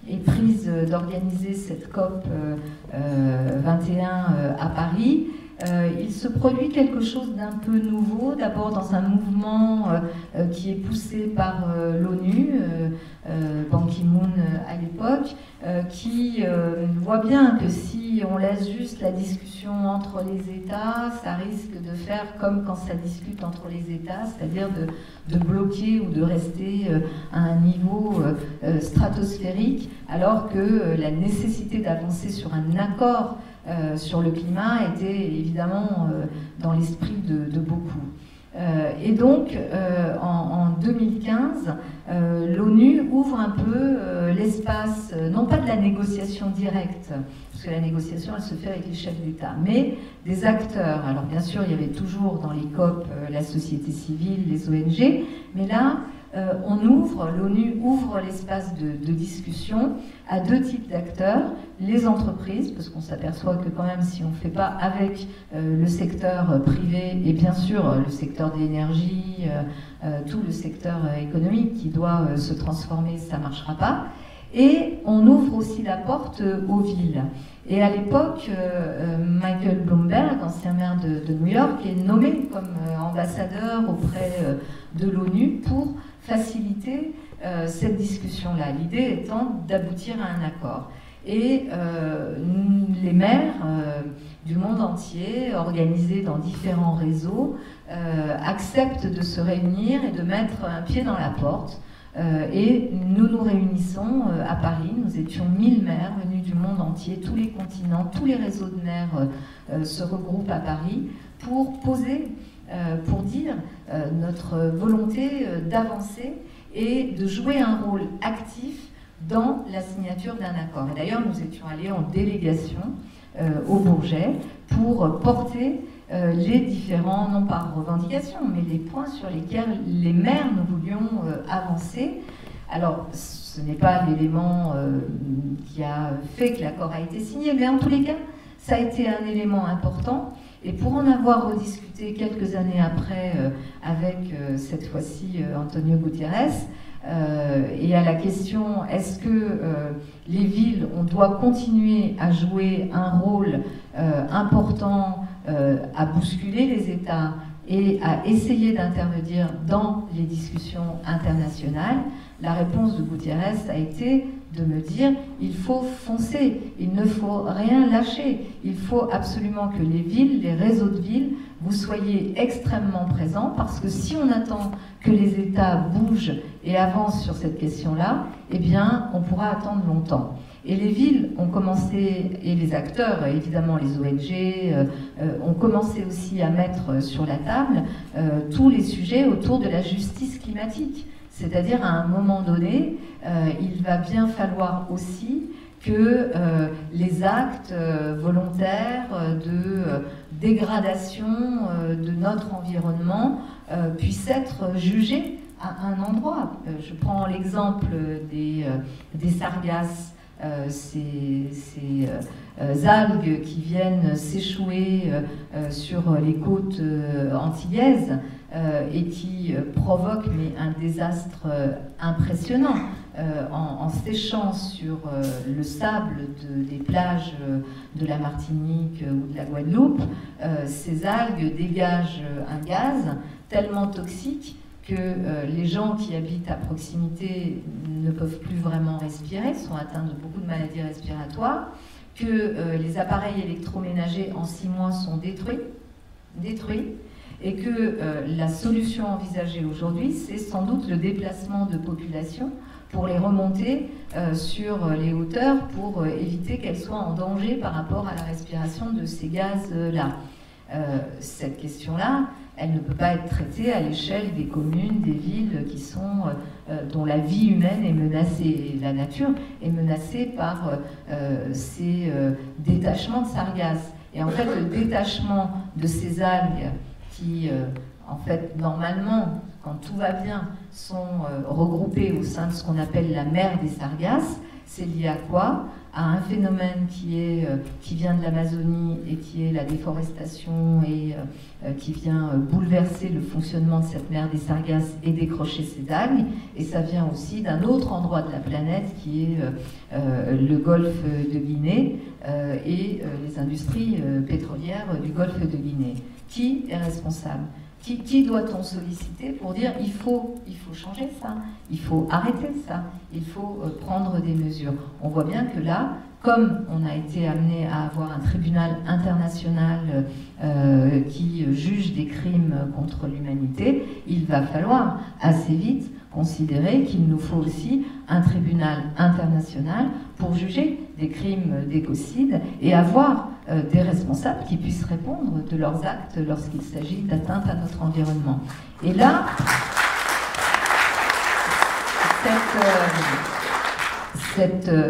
est prise d'organiser cette COP 21 à Paris, il se produit quelque chose d'un peu nouveau, d'abord dans un mouvement qui est poussé par l'ONU, Ban Ki-moon à l'époque, qui voit bien que si on laisse juste la discussion entre les États, ça risque de faire comme quand ça discute entre les États, c'est-à-dire de bloquer ou de rester à un niveau stratosphérique, alors que la nécessité d'avancer sur un accord sur le climat était évidemment dans l'esprit de beaucoup. Et donc, en 2015, l'ONU ouvre un peu l'espace, non pas de la négociation directe, parce que la négociation, elle se fait avec les chefs d'État, mais des acteurs. Alors bien sûr, il y avait toujours dans les COP la société civile, les ONG, mais là, l'ONU ouvre l'espace de discussion à deux types d'acteurs, les entreprises, parce qu'on s'aperçoit que quand même si on ne fait pas avec le secteur privé et bien sûr le secteur de l'énergie, tout le secteur économique qui doit se transformer, ça ne marchera pas. Et on ouvre aussi la porte aux villes. Et à l'époque, Michael Bloomberg, ancien maire de New York, est nommé comme ambassadeur auprès de l'ONU pour faciliter cette discussion-là. L'idée étant d'aboutir à un accord. Et les maires du monde entier, organisés dans différents réseaux, acceptent de se réunir et de mettre un pied dans la porte. Et nous nous réunissons à Paris, nous étions 1000 maires venus du monde entier, tous les continents, tous les réseaux de maires se regroupent à Paris pour poser, pour dire notre volonté d'avancer et de jouer un rôle actif dans la signature d'un accord. Et d'ailleurs, nous étions allés en délégation au Bourget pour porter les différents, non pas revendications, mais les points sur lesquels les maires nous voulions avancer. Alors, ce n'est pas l'élément qui a fait que l'accord a été signé, mais en tous les cas, ça a été un élément important. Et pour en avoir rediscuté quelques années après avec, cette fois-ci, Antonio Guterres, et à la question est-ce que les villes, on doit continuer à jouer un rôle important à bousculer les États et à essayer d'intervenir dans les discussions internationales, la réponse de Guterres a été de me dire il faut foncer, il ne faut rien lâcher, il faut absolument que les villes, les réseaux de villes, vous soyez extrêmement présents, parce que si on attend que les États bougent et avancent sur cette question-là, eh bien, on pourra attendre longtemps. Et les villes ont commencé, et les acteurs, évidemment les ONG, ont commencé aussi à mettre sur la table tous les sujets autour de la justice climatique. C'est-à-dire, à un moment donné, il va bien falloir aussi que les actes volontaires de dégradation de notre environnement puissent être jugés à un endroit. Je prends l'exemple des sargasses. Ces algues qui viennent s'échouer sur les côtes antillaises et qui provoquent un désastre impressionnant en séchant sur le sable des plages de la Martinique ou de la Guadeloupe. Ces algues dégagent un gaz tellement toxique que les gens qui habitent à proximité ne peuvent plus vraiment respirer, sont atteints de beaucoup de maladies respiratoires, que les appareils électroménagers en 6 mois sont détruits, et que la solution envisagée aujourd'hui, c'est sans doute le déplacement de populations pour les remonter sur les hauteurs pour éviter qu'elles soient en danger par rapport à la respiration de ces gaz-là. Cette question-là, elle ne peut pas être traitée à l'échelle des communes, des villes qui sont, dont la vie humaine est menacée. Et la nature est menacée par ces détachements de sargasses. Et en fait, le détachement de ces algues qui, en fait, normalement, quand tout va bien, sont regroupées au sein de ce qu'on appelle la mer des sargasses, c'est lié à quoi? à un phénomène qui vient de l'Amazonie et qui est la déforestation et qui vient bouleverser le fonctionnement de cette mer des sargasses et décrocher ses algues. Et ça vient aussi d'un autre endroit de la planète qui est le golfe de Guinée et les industries pétrolières du golfe de Guinée. Qui est responsable ? Qui doit-on solliciter pour dire il faut changer ça, il faut arrêter ça, il faut prendre des mesures. On voit bien que là, comme on a été amené à avoir un tribunal international qui juge des crimes contre l'humanité, il va falloir assez vite considérer qu'il nous faut aussi un tribunal international pour juger des crimes d'écocide et avoir des responsables qui puissent répondre de leurs actes lorsqu'il s'agit d'atteinte à notre environnement. Et là,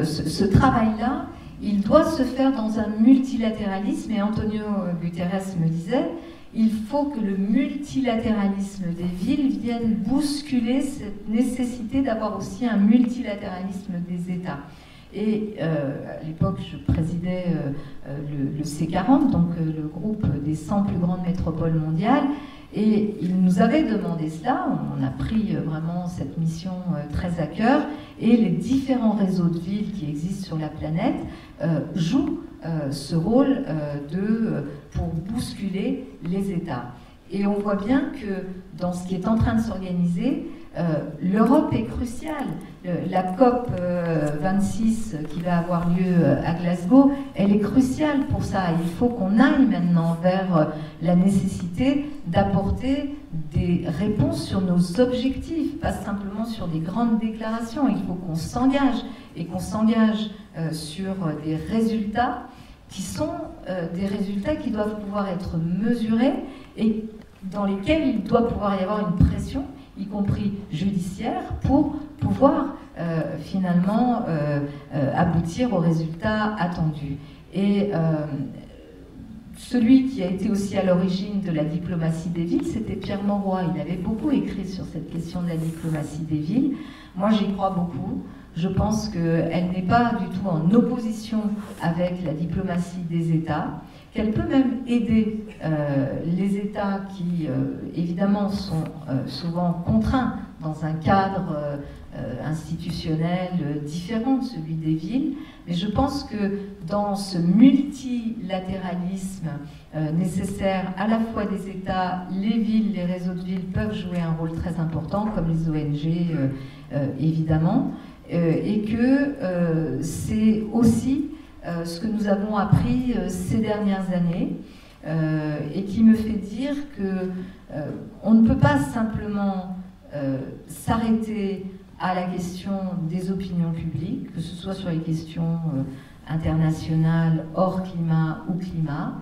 ce travail-là, il doit se faire dans un multilatéralisme, et Antonio Guterres me disait, il faut que le multilatéralisme des villes vienne bousculer cette nécessité d'avoir aussi un multilatéralisme des États. Et à l'époque, je présidais le C40, donc le groupe des 100 plus grandes métropoles mondiales, et il nous avait demandé cela. On a pris vraiment cette mission très à cœur, et les différents réseaux de villes qui existent sur la planète jouent ce rôle pour bousculer les États. Et on voit bien que dans ce qui est en train de s'organiser, l'Europe est cruciale. La COP 26 qui va avoir lieu à Glasgow, elle est cruciale pour ça. Il faut qu'on aille maintenant vers la nécessité d'apporter des réponses sur nos objectifs, pas simplement sur des grandes déclarations. Il faut qu'on s'engage et qu'on s'engage sur des résultats qui sont des résultats qui doivent pouvoir être mesurés et dans lesquels il doit pouvoir y avoir une pression, y compris judiciaire, pour pouvoir finalement aboutir aux résultats attendus. Et celui qui a été aussi à l'origine de la diplomatie des villes, c'était Pierre Mauroy. Il avait beaucoup écrit sur cette question de la diplomatie des villes. Moi, j'y crois beaucoup. Je pense qu'elle n'est pas du tout en opposition avec la diplomatie des États, qu'elle peut même aider les États qui, évidemment, sont souvent contraints dans un cadre institutionnel différent de celui des villes. Mais je pense que dans ce multilatéralisme nécessaire à la fois des États, les villes, les réseaux de villes peuvent jouer un rôle très important, comme les ONG, évidemment, et que c'est aussi ce que nous avons appris ces dernières années et qui me fait dire que on ne peut pas simplement s'arrêter à la question des opinions publiques, que ce soit sur les questions internationales, hors climat ou climat,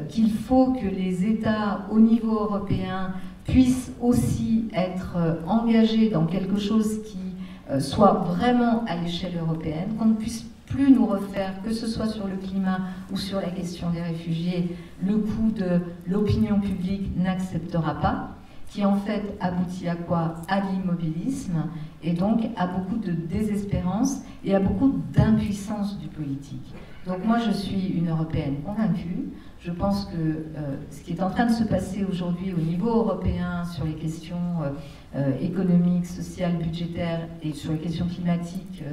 qu'il faut que les États au niveau européen puissent aussi être engagés dans quelque chose qui soit vraiment à l'échelle européenne, qu'on ne puisse plus nous refaire, que ce soit sur le climat ou sur la question des réfugiés, le coup de l'opinion publique n'acceptera pas, qui en fait aboutit à quoi? À l'immobilisme et donc à beaucoup de désespérance et à beaucoup d'impuissance du politique. Donc moi je suis une Européenne convaincue. Je pense que ce qui est en train de se passer aujourd'hui au niveau européen sur les questions économiques, sociales, budgétaires et sur les questions climatiques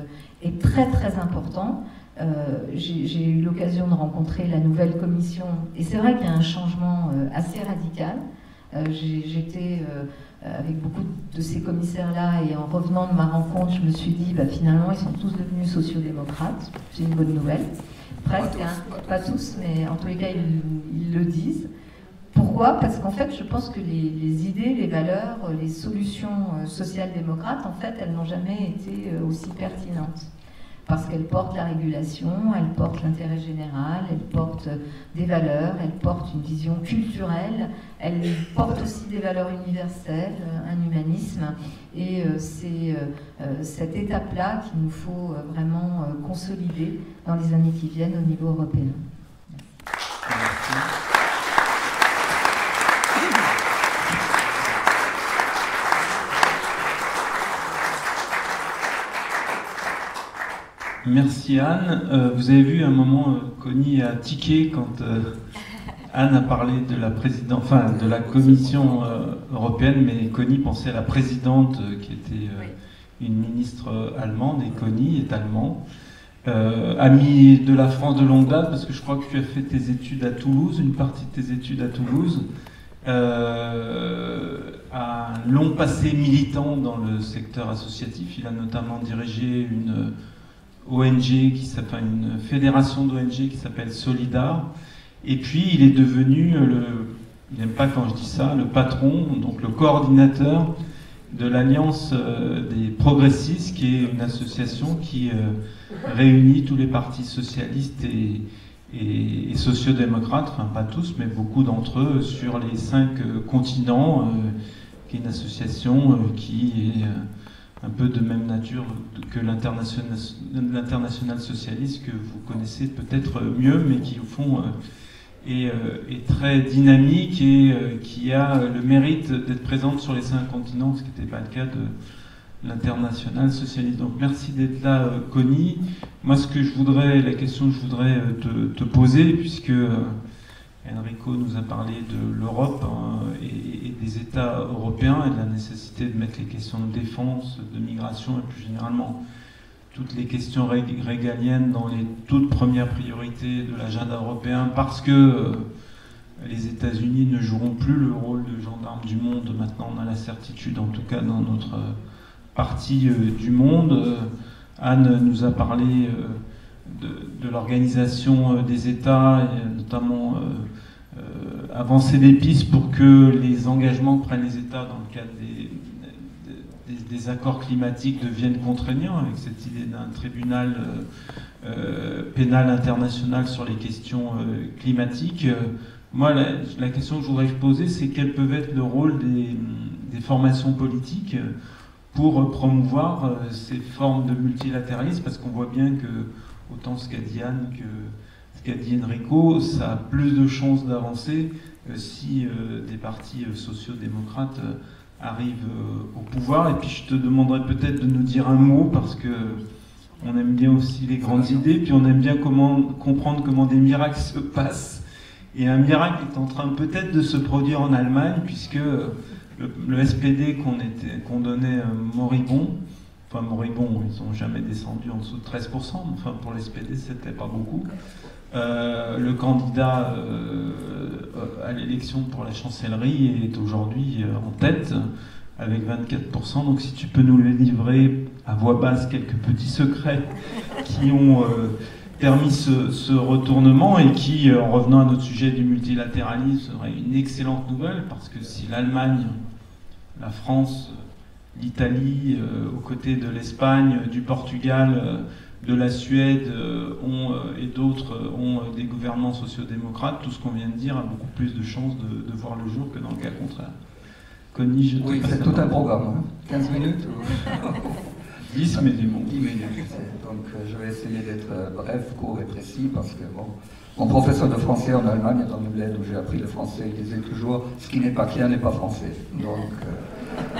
est très très important. J'ai eu l'occasion de rencontrer la nouvelle commission et c'est vrai qu'il y a un changement assez radical. J'étais avec beaucoup de ces commissaires-là et en revenant de ma rencontre, je me suis dit finalement ils sont tous devenus sociodémocrates, c'est une bonne nouvelle. Presque, pas tous, mais en tous les cas ils le disent. Pourquoi? Parce qu'en fait je pense que les idées, les valeurs, les solutions social-démocrates, en fait elles n'ont jamais été aussi pertinentes. Parce qu'elles portent la régulation, elles portent l'intérêt général, elles portent des valeurs, elles portent une vision culturelle, elles portent aussi des valeurs universelles, un humanisme. Et c'est cette étape-là qu'il nous faut vraiment consolider dans les années qui viennent au niveau européen. Merci. Merci Anne. Vous avez vu à un moment, Connie a tiqué quand Anne a parlé de la présidente, enfin de la Commission européenne, mais Connie pensait à la présidente qui était une ministre allemande, et Connie est allemand. Amie de la France de longue date, parce que je crois que tu as fait tes études à Toulouse, une partie de tes études à Toulouse. A un long passé militant dans le secteur associatif. Il a notamment dirigé une ONG qui s'appelle une fédération d'ONG qui s'appelle Solidar. Et puis il est devenu il n'aime pas quand je dis ça, le patron, donc le coordinateur de l'Alliance des progressistes, qui est une association qui réunit tous les partis socialistes et sociodémocrates, enfin pas tous, mais beaucoup d'entre eux, sur les 5 continents, qui est une association qui est un peu de même nature que l'international socialiste, que vous connaissez peut-être mieux, mais qui au fond est très dynamique et qui a le mérite d'être présente sur les 5 continents, ce qui n'était pas le cas de l'international socialiste. Donc merci d'être là, Connie. Moi, la question que je voudrais te poser, puisque Enrico nous a parlé de l'Europe et des États européens et de la nécessité de mettre les questions de défense, de migration et plus généralement toutes les questions régaliennes dans les toutes premières priorités de l'agenda européen, parce que les États-Unis ne joueront plus le rôle de gendarme du monde. Maintenant, on a la certitude, en tout cas dans notre partie du monde. Anne nous a parlé de l'organisation des États, et notamment avancer des pistes pour que les engagements que prennent les États dans le cadre des accords climatiques deviennent contraignants, avec cette idée d'un tribunal pénal international sur les questions climatiques. Moi, la question que je voudrais poser, c'est quel peut être le rôle des formations politiques pour promouvoir ces formes de multilatéralisme, parce qu'on voit bien que, autant ce qu'a dit Anne que ce qu'a dit Enrico, ça a plus de chances d'avancer si des partis sociodémocrates arrivent au pouvoir. Et puis je te demanderais peut-être de nous dire un mot, parce que on aime bien aussi les grandes idées, puis on aime bien comprendre comment des miracles se passent. Et un miracle est en train peut-être de se produire en Allemagne, puisque le SPD qu'on donnait moribond, enfin moribond, ils n'ont jamais descendu en dessous de 13%, mais enfin pour le SPD c'était pas beaucoup. Le candidat à l'élection pour la chancellerie est aujourd'hui en tête avec 24%. Donc si tu peux nous les livrer à voix basse quelques petits secrets qui ont permis ce retournement, et qui, en revenant à notre sujet du multilatéralisme, serait une excellente nouvelle, parce que si l'Allemagne, la France, l'Italie, aux côtés de l'Espagne, du Portugal, de la Suède et d'autres ont des gouvernements sociodémocrates, tout ce qu'on vient de dire a beaucoup plus de chances de voir le jour que dans le cas contraire. Connie, je te Oui, c'est tout un programme. Hein. 15 minutes 10, mais du monde. 10 minutes. Donc je vais essayer d'être bref, court et précis, parce que bon, mon professeur de français en Allemagne, dans le bled où j'ai appris le français, il disait toujours « ce qui n'est pas clair n'est pas français ». Donc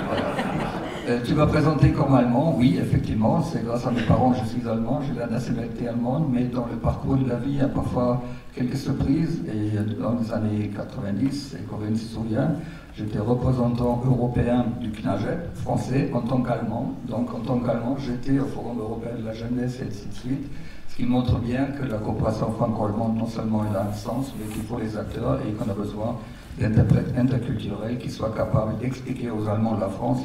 voilà. Tu m'as présenté comme allemand, oui, effectivement, c'est grâce à mes parents que je suis allemand, j'ai la nationalité allemande, mais dans le parcours de la vie, il y a parfois quelques surprises, et dans les années 90, et Corinne se souvient, j'étais représentant européen du CNAGEP, français, en tant qu'allemand. Donc en tant qu'allemand, j'étais au Forum européen de la jeunesse, et ainsi de suite, ce qui montre bien que la coopération franco-allemande, non seulement elle a un sens, mais qu'il faut les acteurs, et qu'on a besoin d'interprètes interculturels qui soient capables d'expliquer aux Allemands la France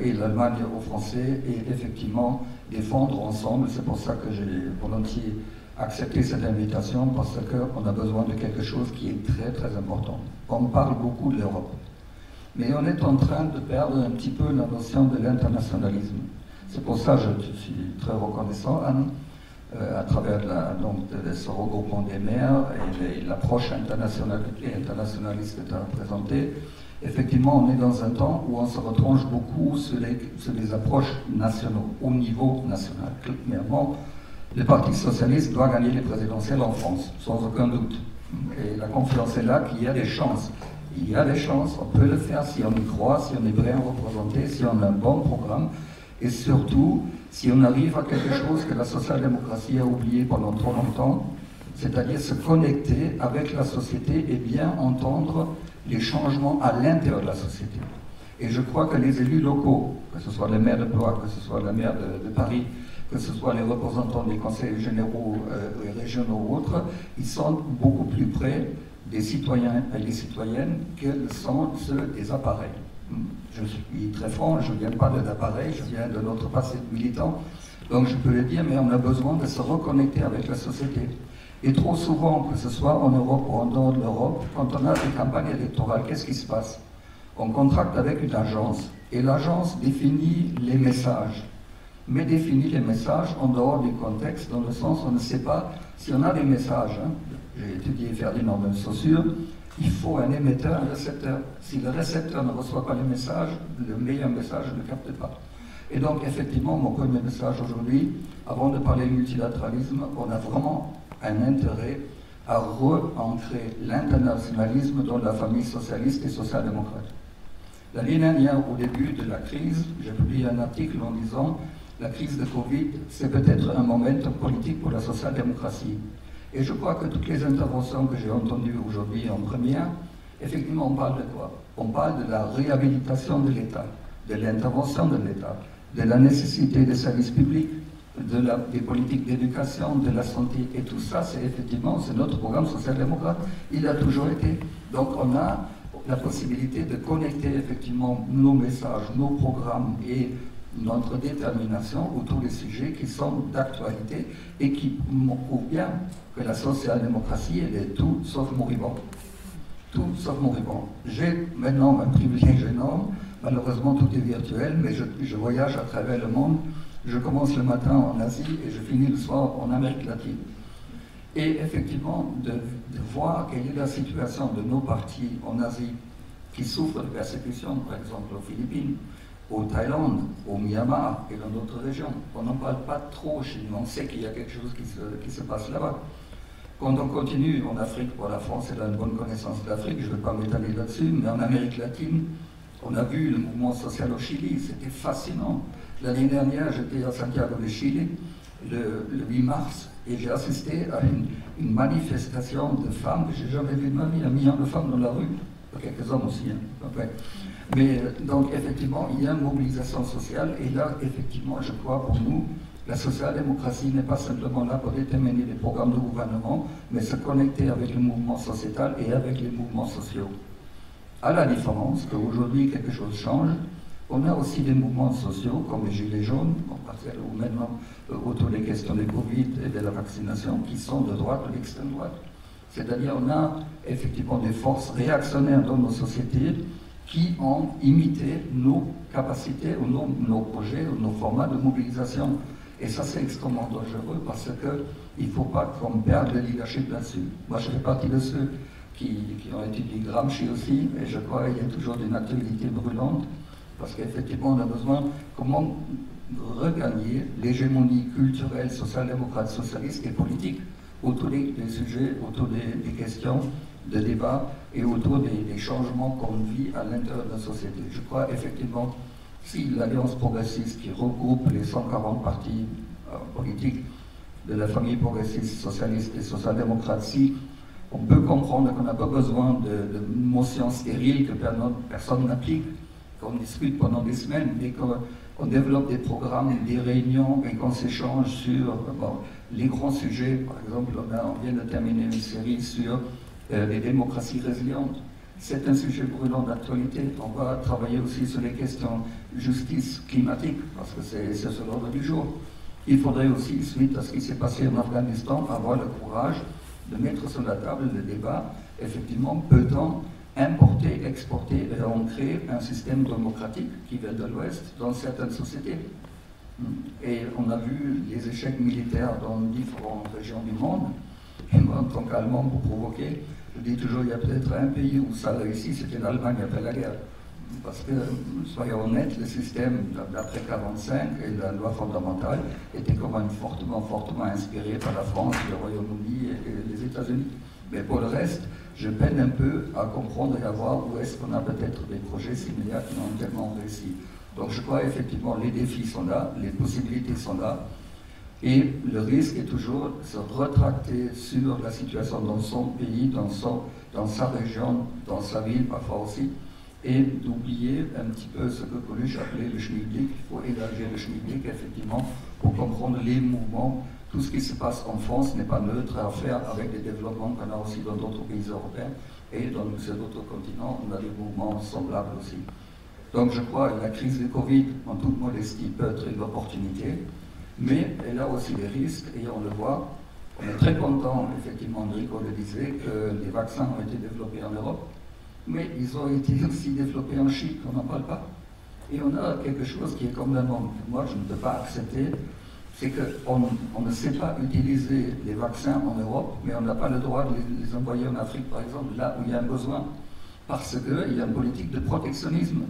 et l'Allemagne aux Français, et effectivement défendre ensemble. C'est pour ça que j'ai volontiers accepté cette invitation, parce qu'on a besoin de quelque chose qui est très très important. On parle beaucoup de l'Europe, mais on est en train de perdre un petit peu la notion de l'internationalisme. C'est pour ça que je suis très reconnaissant, Anne, à travers ce regroupement des maires et l'approche internationaliste que tu as présentée. Effectivement, on est dans un temps où on se retranche beaucoup sur les approches nationaux, au niveau national. Clairement, le Parti socialiste doit gagner les présidentielles en France, sans aucun doute. Et la confiance est là qu'il y a des chances. Il y a des chances, on peut le faire si on y croit, si on est prêt à représenter, si on a un bon programme. Et surtout, si on arrive à quelque chose que la social-démocratie a oublié pendant trop longtemps, c'est-à-dire se connecter avec la société et bien entendre les changements à l'intérieur de la société. Et je crois que les élus locaux, que ce soit le maire de Blois, que ce soit le maire de Paris, que ce soit les représentants des conseils généraux et régionaux ou autres, ils sont beaucoup plus près des citoyens et des citoyennes que sont ceux des appareils. Je suis très franc, je ne viens pas de l'appareil, je viens de notre passé de militant, donc je peux le dire, mais on a besoin de se reconnecter avec la société. Et trop souvent, que ce soit en Europe ou en dehors de l'Europe, quand on a des campagnes électorales, qu'est-ce qui se passe? On contracte avec une agence, et l'agence définit les messages, mais définit les messages en dehors du contexte, dans le sens où on ne sait pas si on a des messages. J'ai étudié Ferdinand de Saussure, il faut un émetteur, un récepteur. Si le récepteur ne reçoit pas les messages, le meilleur message ne le capte pas. Et donc, effectivement, mon premier message aujourd'hui, avant de parler multilatéralisme, on a vraiment un intérêt à re-ancrer l'internationalisme dans la famille socialiste et social-démocrate. L'année dernière, au début de la crise, j'ai publié un article en disant « La crise de Covid, c'est peut-être un momentum politique pour la social-démocratie ». Et je crois que toutes les interventions que j'ai entendues aujourd'hui en première, effectivement, on parle de quoi? On parle de la réhabilitation de l'État, de l'intervention de l'État, de la nécessité des services publics, des politiques d'éducation, de la santé. Et tout ça, c'est effectivement, c'est notre programme social-démocrate. Il a toujours été. Donc on a la possibilité de connecter effectivement nos messages, nos programmes et notre détermination autour des sujets qui sont d'actualité et qui prouvent bien que la social-démocratie, elle est tout sauf moribond. Tout sauf moribond. J'ai maintenant un privilège énorme. Malheureusement, tout est virtuel, mais je voyage à travers le monde. Je commence le matin en Asie et je finis le soir en Amérique latine. Et effectivement, de voir quelle est la situation de nos partis en Asie qui souffrent de persécution, par exemple aux Philippines, au Thaïlande, au Myanmar et dans d'autres régions. On n'en parle pas trop chez nous, on sait qu'il y a quelque chose qui se passe là-bas. Quand on continue en Afrique, pour la France, elle a une bonne connaissance de l'Afrique, je ne vais pas m'étaler là-dessus, mais en Amérique latine, on a vu le mouvement social au Chili, c'était fascinant. L'année dernière, j'étais à Santiago de Chili, le 8 mars, et j'ai assisté à une manifestation de femmes que je n'ai jamais vue de ma vie, 1 million de femmes dans la rue, quelques hommes aussi, hein, après. Mais donc effectivement, il y a une mobilisation sociale, et là, effectivement, je crois pour nous, la social-démocratie n'est pas simplement là pour déterminer les programmes de gouvernement, mais se connecter avec le mouvement sociétal et avec les mouvements sociaux. À la différence qu'aujourd'hui, quelque chose change, on a aussi des mouvements sociaux, comme les Gilets jaunes, ou maintenant autour des questions de Covid et de la vaccination, qui sont de droite ou d'extrême droite. C'est-à-dire on a effectivement des forces réactionnaires dans nos sociétés qui ont imité nos capacités, ou nos projets, ou nos formats de mobilisation. Et ça, c'est extrêmement dangereux parce qu'il ne faut pas qu'on perde le leadership là-dessus. Moi, je fais partie de ceux qui ont étudié Gramsci aussi, et je crois qu'il y a toujours une actualité brûlante, parce qu'effectivement, on a besoin comment regagner l'hégémonie culturelle, social-démocrate, socialiste et politique autour des sujets, autour des questions de débat et autour des changements qu'on vit à l'intérieur de la société. Je crois effectivement, si l'Alliance progressiste qui regroupe les 140 partis politiques de la famille progressiste, socialiste et social-démocrate, si on peut comprendre qu'on n'a pas besoin de motions stériles que personne n'applique, qu'on discute pendant des semaines, mais qu'on développe des programmes, des réunions et qu'on s'échange sur les grands sujets. Par exemple, on vient de terminer une série sur les démocraties résilientes. C'est un sujet brûlant d'actualité. On va travailler aussi sur les questions de justice climatique, parce que c'est sur l'ordre du jour. Il faudrait aussi, suite à ce qui s'est passé en Afghanistan, avoir le courage de mettre sur la table le débat, effectivement, peut-on importer, exporter et ancrer un système démocratique qui vient de l'Ouest dans certaines sociétés. Et on a vu les échecs militaires dans différentes régions du monde. Et moi, en tant qu'Allemand, pour provoquer, je dis toujours, il y a peut-être un pays où ça réussit, c'était l'Allemagne après la guerre. Parce que, soyons honnêtes, le système d'après 1945 et la loi fondamentale était quand même fortement inspiré par la France, le Royaume-Uni et les États-Unis. Mais pour le reste, je peine un peu à comprendre et à voir où est-ce qu'on a peut-être des projets similaires qui ont tellement réussi. Donc je crois effectivement les défis sont là, les possibilités sont là, et le risque est toujours de se retracter sur la situation dans son pays, dans sa région, dans sa ville parfois aussi, et d'oublier un petit peu ce que Coluche appelait le schmilblick. Il faut élargir le schmilblick effectivement pour comprendre les mouvements. Tout ce qui se passe en France n'est pas neutre à faire avec les développements qu'on a aussi dans d'autres pays européens, et dans d'autres continents, on a des mouvements semblables aussi. Donc je crois que la crise du Covid, en toute modestie, peut être une opportunité, mais elle a aussi des risques, et on le voit. On est très content, effectivement, Enrico le disait, que les vaccins ont été développés en Europe, mais ils ont été aussi développés en Chine, on n'en parle pas. Et on a quelque chose qui est complètement, moi je ne peux pas accepter, c'est qu'on ne sait pas utiliser les vaccins en Europe, mais on n'a pas le droit de les envoyer en Afrique, par exemple, là où il y a un besoin, parce qu'il y a une politique de protectionnisme.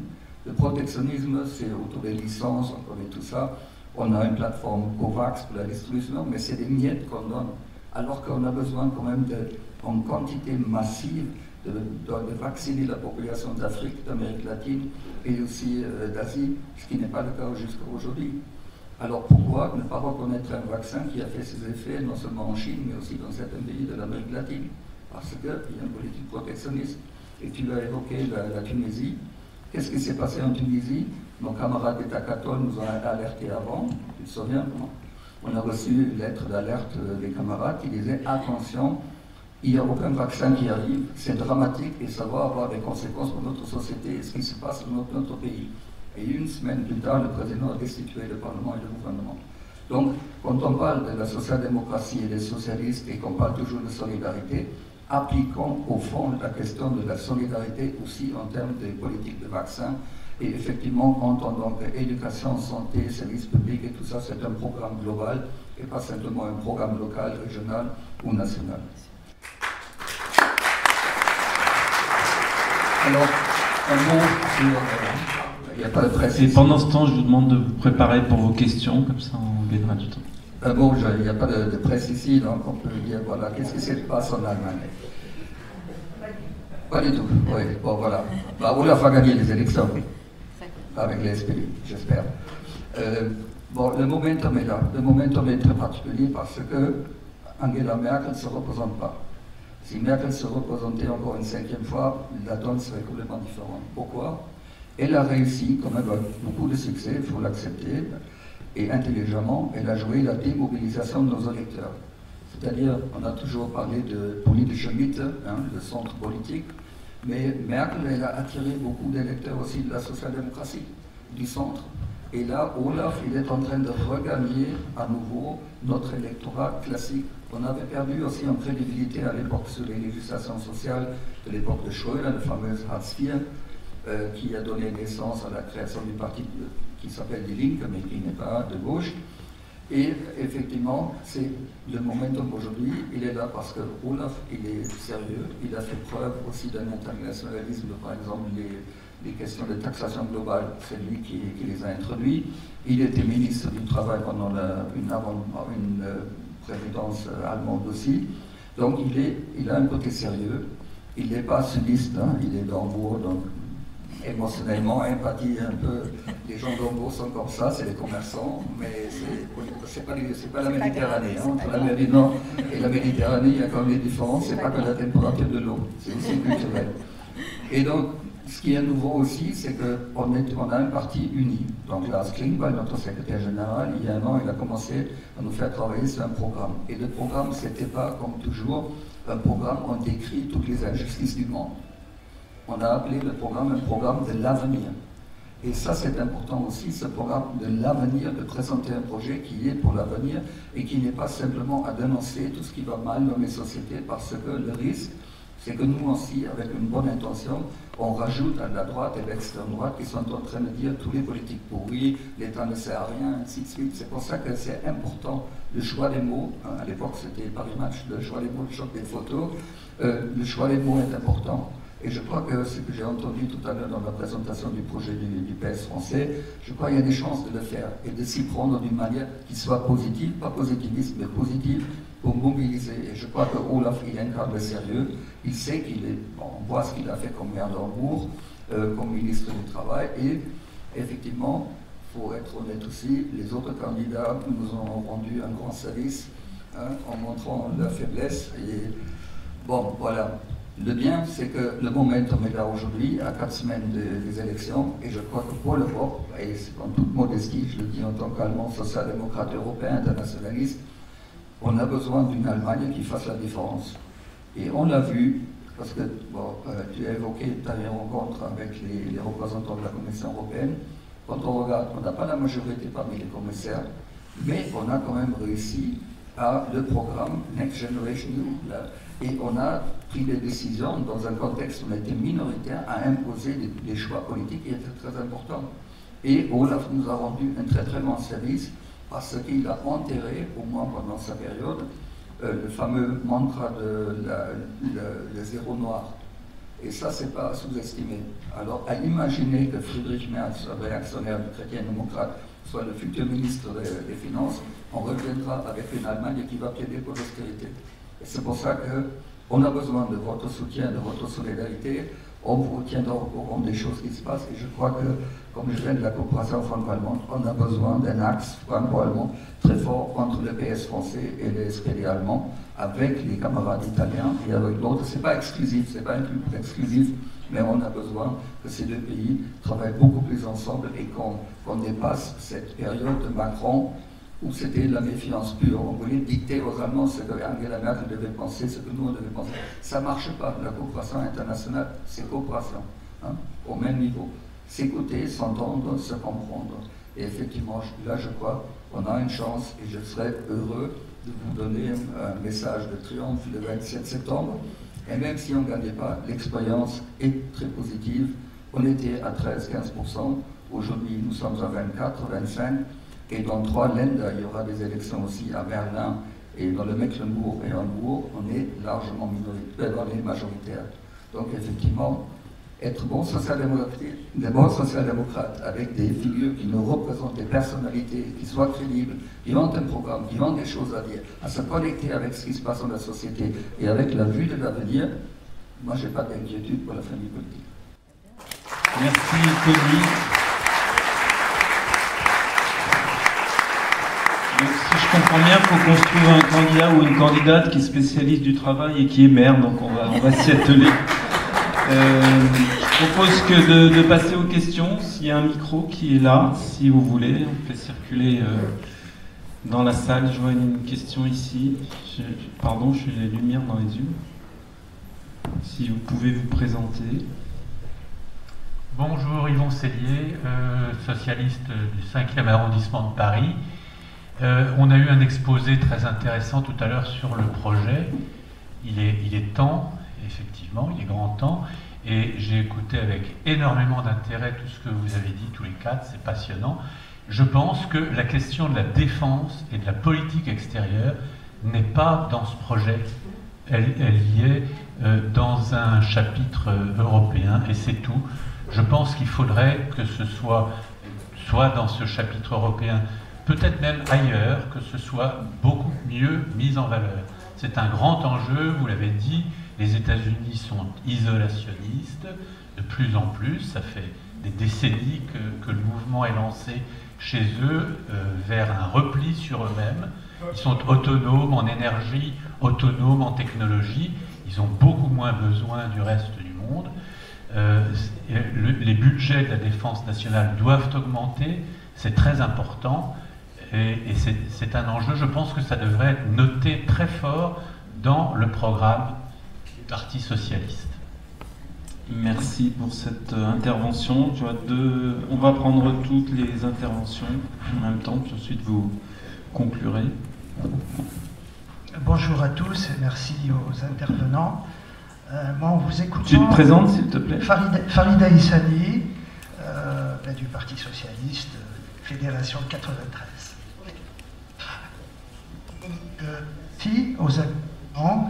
Le protectionnisme, c'est autour des licences, on connaît tout ça. On a une plateforme COVAX pour la distribution, mais c'est des miettes qu'on donne, alors qu'on a besoin quand même en quantité massive de vacciner la population d'Afrique, d'Amérique latine et aussi d'Asie, ce qui n'est pas le cas jusqu'à aujourd'hui. Alors pourquoi ne pas reconnaître un vaccin qui a fait ses effets non seulement en Chine, mais aussi dans certains pays de l'Amérique latine? Parce qu'il y a une politique protectionniste. Et tu as évoqué la Tunisie. Qu'est-ce qui s'est passé en Tunisie? Nos camarades d'État catholiques nous ont alertés avant, tu te souviens? On a reçu une lettre d'alerte des camarades qui disait « Attention, il n'y a aucun vaccin qui arrive, c'est dramatique et ça va avoir des conséquences pour notre société et ce qui se passe dans notre pays. » Et une semaine plus tard, le président a destitué le Parlement et le gouvernement. Donc, quand on parle de la social-démocratie et des socialistes et qu'on parle toujours de solidarité, appliquons au fond la question de la solidarité aussi en termes de politique de vaccins. Et effectivement, entendons que éducation, santé, services publics et tout ça, c'est un programme global et pas simplement un programme local, régional ou national. Alors, un mot sur... il n'y a pas de presse. Et pendant ce temps, je vous demande de vous préparer pour vos questions, comme ça on gagnera du temps. Bon, il n'y a pas de presse ici, donc on peut dire, voilà, qu'est-ce qui se passe en Allemagne? Pas du tout, oui, bon voilà. Bah, Olaf va gagner les élections, avec les SPD, j'espère. Bon, le momentum est là. Le momentum est très particulier parce que Angela Merkel ne se représente pas. Si Merkel se représentait encore une 5e fois, la donne serait complètement différente. Pourquoi? Elle a réussi, quand même, avec beaucoup de succès, il faut l'accepter, et intelligemment, elle a joué la démobilisation de nos électeurs. C'est-à-dire, on a toujours parlé de politische Mitte, le centre politique, mais Merkel, elle a attiré beaucoup d'électeurs aussi de la social-démocratie, du centre. Et là, Olaf, il est en train de regagner à nouveau notre électorat classique. On avait perdu aussi en crédibilité à l'époque sur les législations sociales de l'époque de Schröder, le fameux Hartz IV, qui a donné naissance à la création du parti qui s'appelle Die Linke, mais qui n'est pas de gauche. Et effectivement, c'est le momentum aujourd'hui, il est là parce que Olaf, il est sérieux, il a fait preuve aussi d'un internationalisme, par exemple les questions de taxation globale, c'est lui qui les a introduits. Il était ministre du Travail pendant une présidence allemande aussi. Donc il a un côté sérieux, il n'est pas sudiste, il est d'Hambourg, donc émotionnellement, empathie un peu. Les gens d'Hambourg sont comme ça, c'est les commerçants, mais c'est pas la Méditerranée. Entre la mer du Nord et la Méditerranée, il y a quand même des différences, c'est pas que la température de l'eau, c'est aussi culturel. Et donc, ce qui est nouveau aussi, c'est qu'on a un parti uni. Donc Lars Klingbeil, notre secrétaire général, il y a un an, il a commencé à nous faire travailler sur un programme. Et le programme, c'était pas, comme toujours, un programme où on décrit toutes les injustices du monde. On a appelé le programme un programme de l'avenir. Et ça, c'est important aussi, ce programme de l'avenir, de présenter un projet qui est pour l'avenir et qui n'est pas simplement à dénoncer tout ce qui va mal dans les sociétés, parce que le risque, c'est que nous aussi, avec une bonne intention, on rajoute à la droite et l'extrême droite qui sont en train de dire tous les politiques pourries, l'État ne sert à rien, ainsi de suite. C'est pour ça que c'est important le choix des mots. À l'époque, c'était Paris Match, le choix des mots, le choc des photos. Le choix des mots est important. Et je crois que ce que j'ai entendu tout à l'heure dans la présentation du projet du PS français, je crois qu'il y a des chances de le faire et de s'y prendre d'une manière qui soit positive, pas positiviste, mais positive, pour mobiliser. Et je crois que Olaf, il incarne le sérieux, il sait qu'il est, on voit ce qu'il a fait comme maire d'Hambourg, comme ministre du Travail, et Effectivement, il faut être honnête aussi, les autres candidats nous ont rendu un grand service en montrant leur faiblesse. Et bon, voilà. Le bien, c'est que le momentum est là aujourd'hui, à 4 semaines des élections, et je crois que pour l'Europe, et c'est en toute modestie, je le dis en tant qu'Allemand, social-démocrate européen, internationaliste, on a besoin d'une Allemagne qui fasse la différence. Et on l'a vu, parce que bon, tu as évoqué ta rencontre avec les représentants de la Commission européenne. Quand on regarde, on n'a pas la majorité parmi les commissaires, mais on a quand même réussi à le programme Next Generation EU. Là, et on a pris des décisions dans un contexte où on était minoritaire à imposer des choix politiques qui étaient très importants. Et Olaf nous a rendu un très très bon service parce qu'il a enterré, au moins pendant sa période, le fameux mantra de le zéro noir. Et ça, c'est pas sous-estimé. Alors, à imaginer que Friedrich Merz, réactionnaire chrétien-démocrate, soit le futur ministre des Finances, on reviendra avec une Allemagne qui va plaider pour l'austérité. Et c'est pour ça qu'on a besoin de votre soutien, de votre solidarité. On vous tiendra au courant des choses qui se passent. Et je crois que, comme je viens de la coopération franco-allemande, on a besoin d'un axe franco-allemand très fort entre le PS français et le SPD allemand, avec les camarades italiens et avec d'autres. Ce n'est pas exclusif, ce n'est pas un club exclusif, mais on a besoin que ces deux pays travaillent beaucoup plus ensemble et qu'on dépasse cette période de Macron où c'était la méfiance pure. On voulait dicter aux Allemands ce que Angela Merkel devait penser, ce que nous on devait penser. Ça ne marche pas. La coopération internationale, c'est coopération, au même niveau. S'écouter, s'entendre, se comprendre. Et effectivement, là, je crois qu'on a une chance et je serais heureux de vous donner un message de triomphe le 27 septembre. Et même si on ne gagnait pas, l'expérience est très positive. On était à 13-15%. Aujourd'hui, nous sommes à 24, 25%. Et dans 3 Länder, il y aura des élections aussi à Berlin et dans le Mecklembourg et Hambourg, on est largement majoritaire. Donc effectivement, être bon social-démocrate avec des figures qui nous représentent, des personnalités qui soient crédibles, qui ont un programme, qui ont des choses à dire, à se connecter avec ce qui se passe dans la société et avec la vue de l'avenir, moi je n'ai pas d'inquiétude pour la famille politique. Merci Tony. Donc, si je comprends bien, il faut construire un candidat ou une candidate qui est spécialiste du travail et qui est maire, donc on va s'y atteler. Je propose que de passer aux questions, s'il y a un micro qui est là, si vous voulez, on fait circuler dans la salle. Je vois une question ici. Pardon, j'ai les lumières dans les yeux. Si vous pouvez vous présenter. Bonjour, Yvon Cellier, socialiste du 5e arrondissement de Paris. On a eu un exposé très intéressant tout à l'heure sur le projet. Il est temps, effectivement, il est grand temps, et j'ai écouté avec énormément d'intérêt tout ce que vous avez dit, tous les 4, c'est passionnant. Je pense que la question de la défense et de la politique extérieure n'est pas dans ce projet. Elle y est dans un chapitre européen, et c'est tout. Je pense qu'il faudrait que ce soit dans ce chapitre européen, peut-être même ailleurs, que ce soit beaucoup mieux mis en valeur. C'est un grand enjeu, vous l'avez dit, les États-Unis sont isolationnistes, de plus en plus, ça fait des décennies que le mouvement est lancé chez eux vers un repli sur eux-mêmes. Ils sont autonomes en énergie, autonomes en technologie, ils ont beaucoup moins besoin du reste du monde. Les budgets de la défense nationale doivent augmenter, c'est très important. Et c'est un enjeu, je pense que ça devrait être noté très fort dans le programme du Parti socialiste. Merci pour cette intervention. On va prendre toutes les interventions en même temps, puis ensuite vous conclurez. Bonjour à tous et merci aux intervenants. Moi, en vous écoutant... Tu te présentes, s'il te plaît. Farida Issani, du Parti socialiste, Fédération 93. Aux habitants,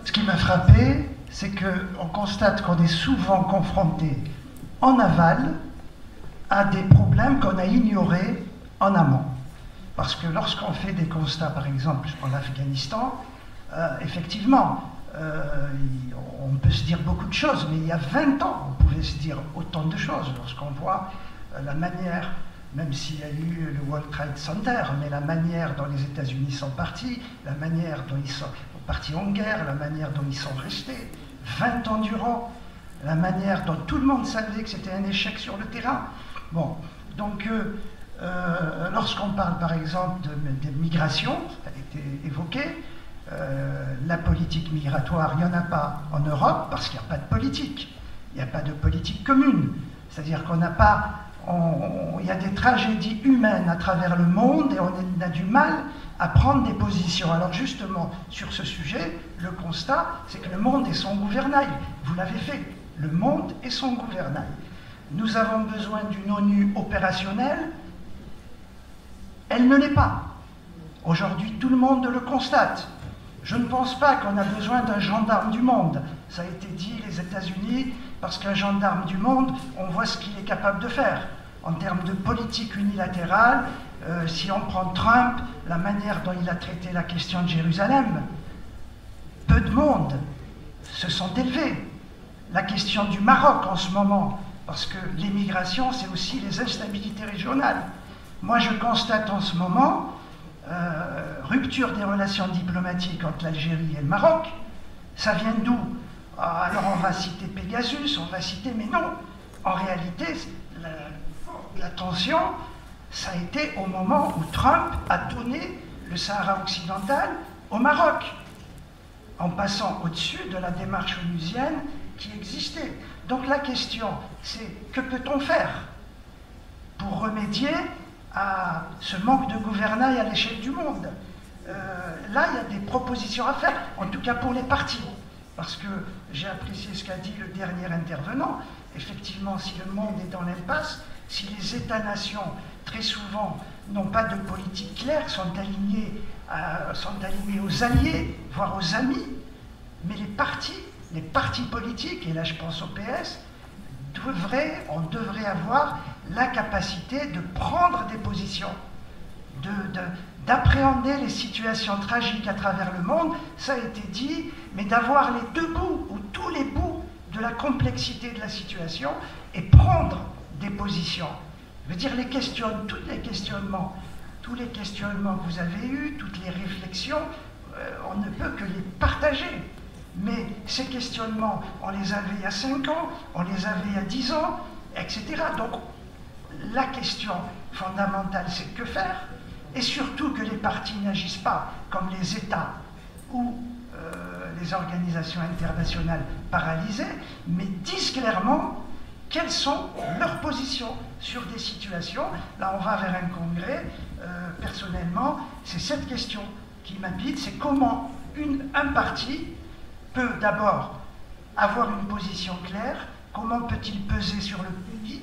ce qui m'a frappé, c'est qu'on constate qu'on est souvent confronté en aval à des problèmes qu'on a ignorés en amont. Parce que lorsqu'on fait des constats, par exemple, en Afghanistan, effectivement, on peut se dire beaucoup de choses, mais il y a 20 ans, on pouvait se dire autant de choses lorsqu'on voit la manière, même s'il y a eu le World Trade Center, mais la manière dont les États-Unis sont partis, la manière dont ils sont partis en guerre, la manière dont ils sont restés 20 ans durant, la manière dont tout le monde savait que c'était un échec sur le terrain. Bon, donc lorsqu'on parle par exemple de migration, ça a été évoqué, la politique migratoire, il n'y en a pas en Europe parce qu'il n'y a pas de politique. Il n'y a pas de politique commune. C'est-à-dire qu'on n'a pas... il y a des tragédies humaines à travers le monde et on a du mal à prendre des positions. Alors justement, sur ce sujet, le constat, c'est que le monde est son gouvernail. Vous l'avez fait. Le monde est son gouvernail. Nous avons besoin d'une ONU opérationnelle. Elle ne l'est pas. Aujourd'hui, tout le monde le constate. Je ne pense pas qu'on a besoin d'un gendarme du monde. Ça a été dit, les États-Unis, parce qu'un gendarme du monde, on voit ce qu'il est capable de faire. En termes de politique unilatérale, si on prend Trump, la manière dont il a traité la question de Jérusalem, peu de monde se sont élevés. La question du Maroc en ce moment, parce que l'immigration, c'est aussi les instabilités régionales. Moi, je constate en ce moment rupture des relations diplomatiques entre l'Algérie et le Maroc. Ça vient d'où? Alors on va citer Pegasus, on va citer... Mais non, en réalité, la tension, ça a été au moment où Trump a donné le Sahara occidental au Maroc, en passant au-dessus de la démarche onusienne qui existait. Donc la question, c'est que peut-on faire pour remédier à ce manque de gouvernail à l'échelle du monde? Là, il y a des propositions à faire, en tout cas pour les partis. Parce que j'ai apprécié ce qu'a dit le dernier intervenant. Effectivement, si le monde est dans l'impasse, si les États-nations, très souvent, n'ont pas de politique claire, sont alignés aux alliés, voire aux amis, mais les partis politiques, et là je pense au PS, on devrait avoir la capacité de prendre des positions, d'appréhender les situations tragiques à travers le monde, ça a été dit, mais d'avoir les deux bouts, ou tous les bouts de la complexité de la situation, et prendre des positions. Je veux dire, tous les questionnements que vous avez eus, toutes les réflexions, on ne peut que les partager. Mais ces questionnements, on les avait il y a 5 ans, on les avait il y a 10 ans, etc. Donc, la question fondamentale, c'est que faire? Et surtout que les partis n'agissent pas comme les États ou les organisations internationales paralysées, mais disent clairement quelles sont leurs positions sur des situations. Là, on va vers un congrès. Personnellement, c'est cette question qui m'habite, c'est comment un parti peut d'abord avoir une position claire, comment peut-il peser sur le pays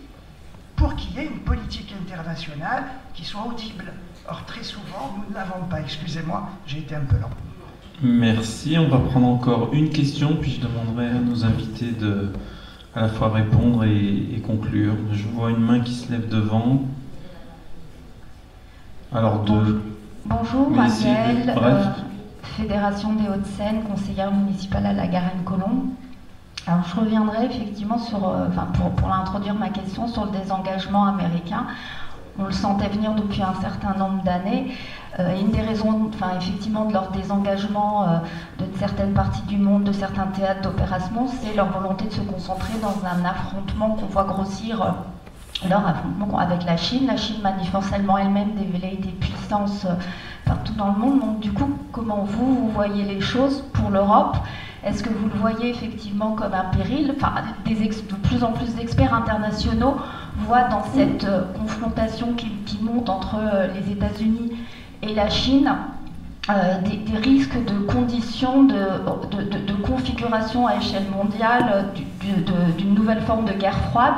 pour qu'il y ait une politique internationale qui soit audible. Or, très souvent, nous ne l'avons pas. Excusez-moi, j'ai été un peu lent. Merci. On va prendre encore une question, puis je demanderai à nos invités de à la fois répondre et conclure. Je vois une main qui se lève devant. Alors, Bonjour, Marielle, Fédération des Hauts-de-Seine, conseillère municipale à la Garenne-Colombes. Alors, je reviendrai effectivement sur, pour introduire ma question, sur le désengagement américain. On le sentait venir depuis un certain nombre d'années. Une des raisons, effectivement, de leur désengagement de certaines parties du monde, de certains théâtres d'opération, c'est leur volonté de se concentrer dans un affrontement qu'on voit grossir, leur affrontement avec la Chine. La Chine manifestement elle-même développer des puissances partout dans le monde. Donc, du coup, comment vous voyez les choses pour l'Europe? Est-ce que vous le voyez effectivement comme un péril? De plus en plus d'experts internationaux voient dans cette confrontation qui monte entre les États-Unis et la Chine des risques de conditions de configuration à échelle mondiale d'une nouvelle forme de guerre froide.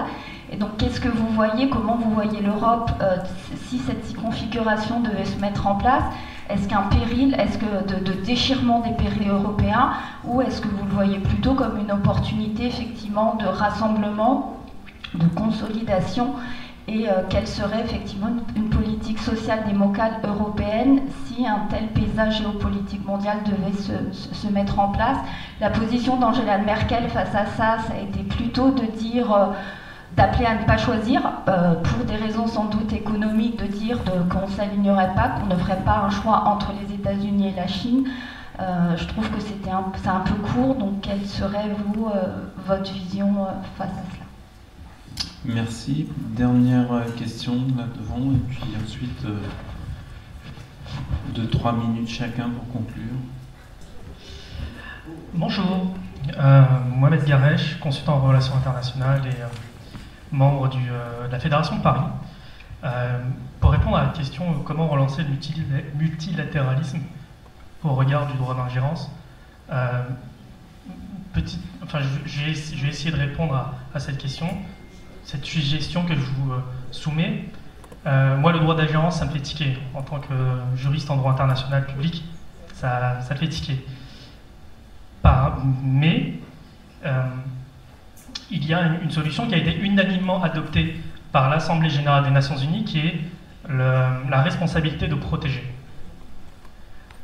Et donc, qu'est-ce que vous voyez? Comment vous voyez l'Europe si cette configuration devait se mettre en place? Est-ce qu'un péril, est-ce que de déchirement des périls européens, ou est-ce que vous le voyez plutôt comme une opportunité effectivement de rassemblement, de consolidation, et quelle serait effectivement une politique social-démocrate européenne si un tel paysage géopolitique mondial devait se mettre en place? La position d'Angela Merkel face à ça, ça a été plutôt de dire d'appeler à ne pas choisir, pour des raisons sans doute économiques, de dire qu'on ne s'alignerait pas, qu'on ne ferait pas un choix entre les États-Unis et la Chine. Je trouve que c'est un peu court, donc quelle serait, vous, votre vision face à cela? Merci. Dernière question là devant, et puis ensuite 2-3 minutes chacun pour conclure. Bonjour, Mohamed Garesh, consultant en relations internationales et membre de la Fédération de Paris. Pour répondre à la question comment relancer le multilatéralisme au regard du droit d'ingérence, je vais essayer de répondre à cette question, cette suggestion que je vous soumets. Moi, le droit d'ingérence, ça me fait tiquer. En tant que juriste en droit international public, ça me fait tiquer. Mais il y a une solution qui a été unanimement adoptée par l'Assemblée générale des Nations Unies, qui est la responsabilité de protéger.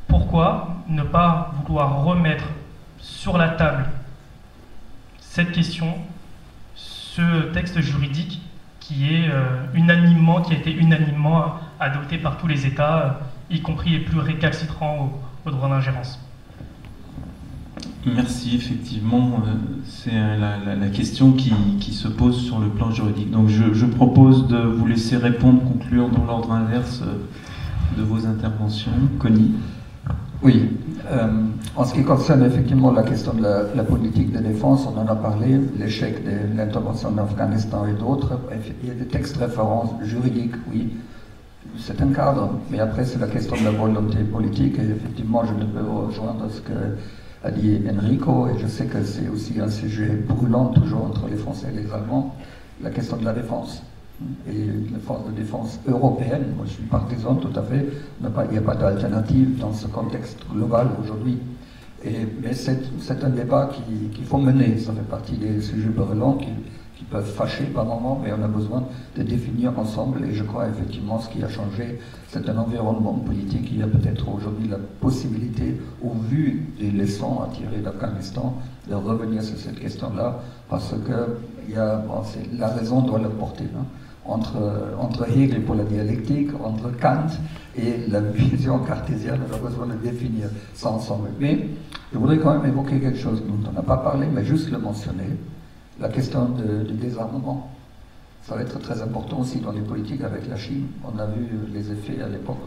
Pourquoi ne pas vouloir remettre sur la table cette question, ce texte juridique qui a été unanimement adopté par tous les États, y compris les plus récalcitrants au droit d'ingérence? Merci, effectivement, c'est la question qui se pose sur le plan juridique. Donc je propose de vous laisser répondre, conclure dans l'ordre inverse de vos interventions. Connie. Oui, en ce qui concerne effectivement la question de la politique de défense, on en a parlé, l'échec de l'intervention en Afghanistan et d'autres. Il y a des textes de référence juridiques, oui, c'est un cadre, mais après c'est la question de la volonté politique, et effectivement je ne peux rejoindre ce qu'a dit Enrico, et je sais que c'est aussi un sujet brûlant toujours entre les Français et les Allemands, la question de la défense. Et la force de défense européenne, moi je suis partisan tout à fait, il n'y a pas d'alternative dans ce contexte global aujourd'hui. Mais c'est un débat qu'il faut mener, ça fait partie des sujets brûlants qui peuvent fâcher par moments, mais on a besoin de définir ensemble, et je crois effectivement ce qui a changé, c'est un environnement politique. Il y a peut-être aujourd'hui la possibilité, au vu des leçons à tirer d'Afghanistan, de revenir sur cette question-là, parce que la raison doit le porter. Hein. Entre Hegel pour la dialectique, entre Kant et la vision cartésienne, on a besoin de définir ça ensemble. Mais je voudrais quand même évoquer quelque chose dont on n'a pas parlé, mais juste le mentionner, la question du désarmement. Ça va être très important aussi dans les politiques avec la Chine. On a vu les effets à l'époque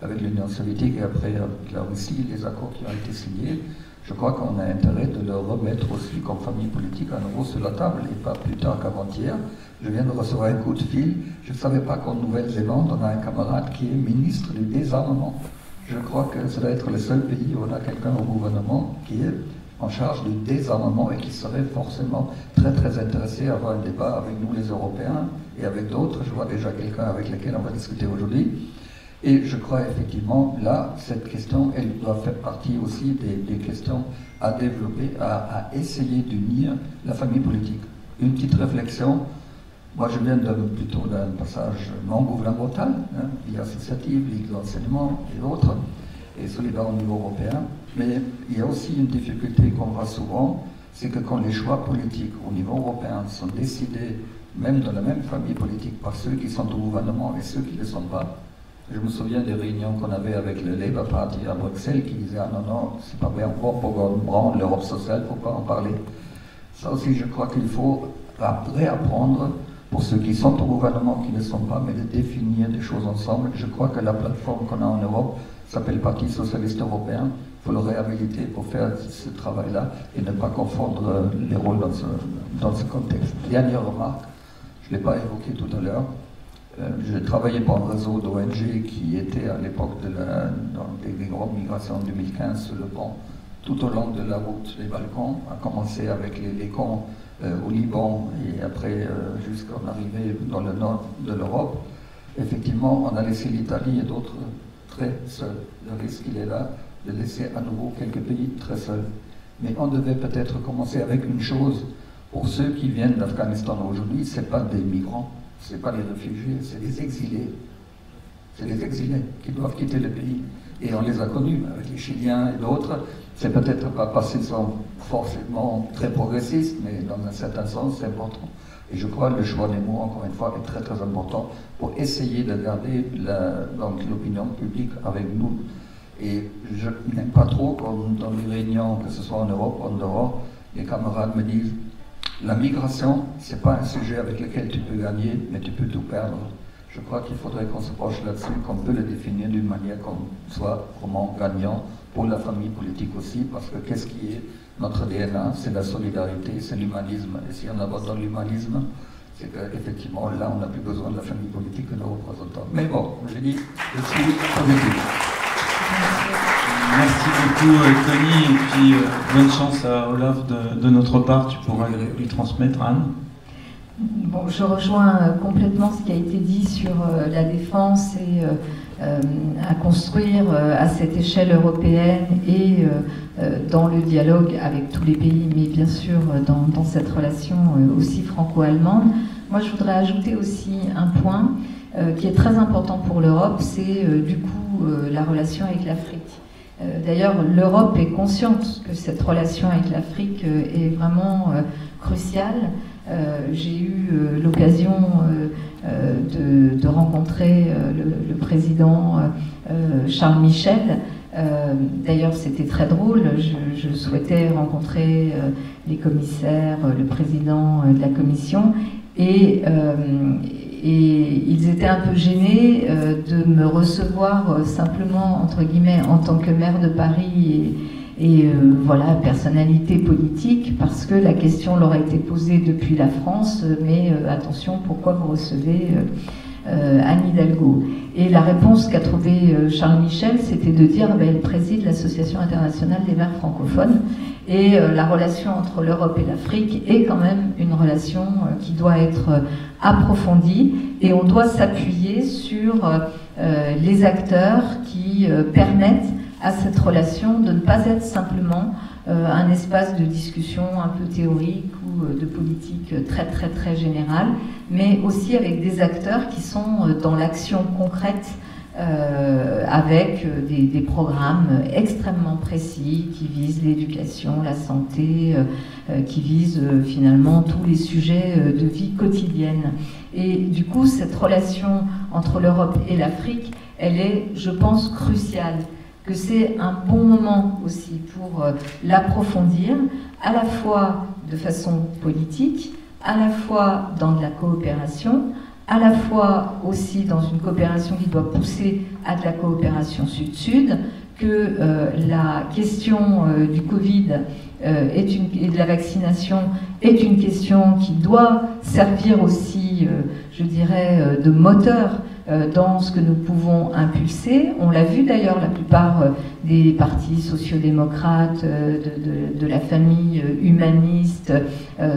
avec l'Union soviétique et après avec la Russie, les accords qui ont été signés. Je crois qu'on a intérêt de le remettre aussi comme famille politique à nouveau sur la table, et pas plus tard qu'avant-hier. Je viens de recevoir un coup de fil. Je ne savais pas qu'en Nouvelle-Zélande, on a un camarade qui est ministre du désarmement. Je crois que ça doit être le seul pays où on a quelqu'un au gouvernement qui est en charge du désarmement et qui serait forcément très très intéressé à avoir un débat avec nous les Européens et avec d'autres. Je vois déjà quelqu'un avec lequel on va discuter aujourd'hui. Et je crois effectivement, là, cette question, elle doit faire partie aussi des questions à développer, à essayer d'unir la famille politique. Une petite réflexion. Moi, je viens plutôt d'un passage non gouvernemental, vie associative, ligue d'enseignement et autres, et solidaire au niveau européen. Mais il y a aussi une difficulté qu'on voit souvent, c'est que quand les choix politiques au niveau européen sont décidés, même dans la même famille politique, par ceux qui sont au gouvernement et ceux qui ne le sont pas. Je me souviens des réunions qu'on avait avec le Labour Party à Bruxelles qui disaient « Ah non, c'est pas bien encore pour prendre l'Europe sociale, il ne faut pas en parler ». Ça aussi, je crois qu'il faut réapprendre pour ceux qui sont au gouvernement, qui ne sont pas, mais de définir des choses ensemble. Je crois que la plateforme qu'on a en Europe s'appelle Parti socialiste européen. Il faut le réhabiliter pour faire ce travail-là et ne pas confondre les rôles dans ce contexte. Dernière remarque, je ne l'ai pas évoqué tout à l'heure. J'ai travaillé pour un réseau d'ONG qui était à l'époque des grandes migrations en 2015 sur le pont, tout au long de la route des Balkans, à commencer avec les camps au Liban et après jusqu'à arriver dans le nord de l'Europe. Effectivement, on a laissé l'Italie et d'autres très seuls. Le risque, il est là, de laisser à nouveau quelques pays très seuls. Mais on devait peut-être commencer avec une chose. Pour ceux qui viennent d'Afghanistan aujourd'hui, ce n'est pas des migrants, ce n'est pas des réfugiés, c'est des exilés. C'est des exilés qui doivent quitter le pays. Et on les a connus avec les Chiliens et d'autres. C'est peut-être pas parce qu'ils sont forcément très progressistes, mais dans un certain sens, c'est important Et je crois que le choix des mots, encore une fois, est très très important pour essayer de garder l'opinion publique avec nous. Et je n'aime pas trop, comme dans les réunions, que ce soit en Europe ou en dehors, les camarades me disent la migration, ce n'est pas un sujet avec lequel tu peux gagner, mais tu peux tout perdre. Je crois qu'il faudrait qu'on se penche là-dessus, qu'on peut le définir d'une manière qu'on soit vraiment gagnant pour la famille politique aussi, parce que qu'est-ce qui est notre DNA? C'est la solidarité, c'est l'humanisme. Et si on aborde l'humanisme, c'est qu'effectivement, là, on n'a plus besoin de la famille politique que nos représentants. Mais bon, j'ai dit, je suis positif. Merci beaucoup, Tony, et puis bonne chance à Olaf de notre part. Tu pourras lui transmettre, Anne. Bon, je rejoins complètement ce qui a été dit sur la défense et à construire à cette échelle européenne et dans le dialogue avec tous les pays, mais bien sûr dans cette relation aussi franco-allemande. Moi, je voudrais ajouter aussi un point qui est très important pour l'Europe, c'est du coup la relation avec l'Afrique. D'ailleurs, l'Europe est consciente que cette relation avec l'Afrique est vraiment cruciale. J'ai eu l'occasion de rencontrer le président Charles Michel. D'ailleurs, c'était très drôle. Je souhaitais rencontrer les commissaires, le président de la commission, et ils étaient un peu gênés de me recevoir simplement, entre guillemets, en tant que maire de Paris et voilà, personnalité politique, parce que la question leur a été posée depuis la France, mais attention, pourquoi vous recevez Anne Hidalgo? Et la réponse qu'a trouvée Charles Michel, c'était de dire elle préside l'Association internationale des maires francophones, et la relation entre l'Europe et l'Afrique est quand même une relation qui doit être approfondie, et on doit s'appuyer sur les acteurs qui permettent à cette relation de ne pas être simplement un espace de discussion un peu théorique ou de politique très très très générale, mais aussi avec des acteurs qui sont dans l'action concrète avec des programmes extrêmement précis qui visent l'éducation, la santé, qui visent finalement tous les sujets de vie quotidienne. Et du coup, cette relation entre l'Europe et l'Afrique, elle est, je pense, cruciale. Que c'est un bon moment aussi pour l'approfondir, à la fois de façon politique, à la fois dans de la coopération, à la fois aussi dans une coopération qui doit pousser à de la coopération sud-sud, que la question du Covid et de la vaccination est une question qui doit servir aussi, je dirais, de moteur dans ce que nous pouvons impulser. On l'a vu d'ailleurs, la plupart des partis sociodémocrates, de la famille humaniste,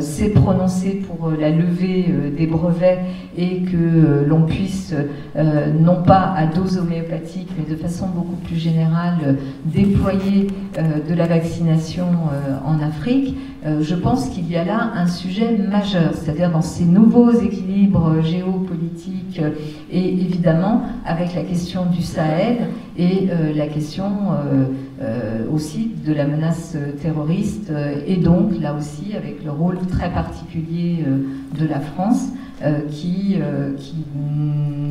s'est prononcé pour la levée des brevets et que l'on puisse, non pas à dose homéopathique, mais de façon beaucoup plus générale, déployer de la vaccination en Afrique. Je pense qu'il y a là un sujet majeur, c'est-à-dire dans ces nouveaux équilibres géopolitiques et évidemment avec la question du Sahel et la question aussi de la menace terroriste et donc là aussi avec le rôle très particulier de la France qui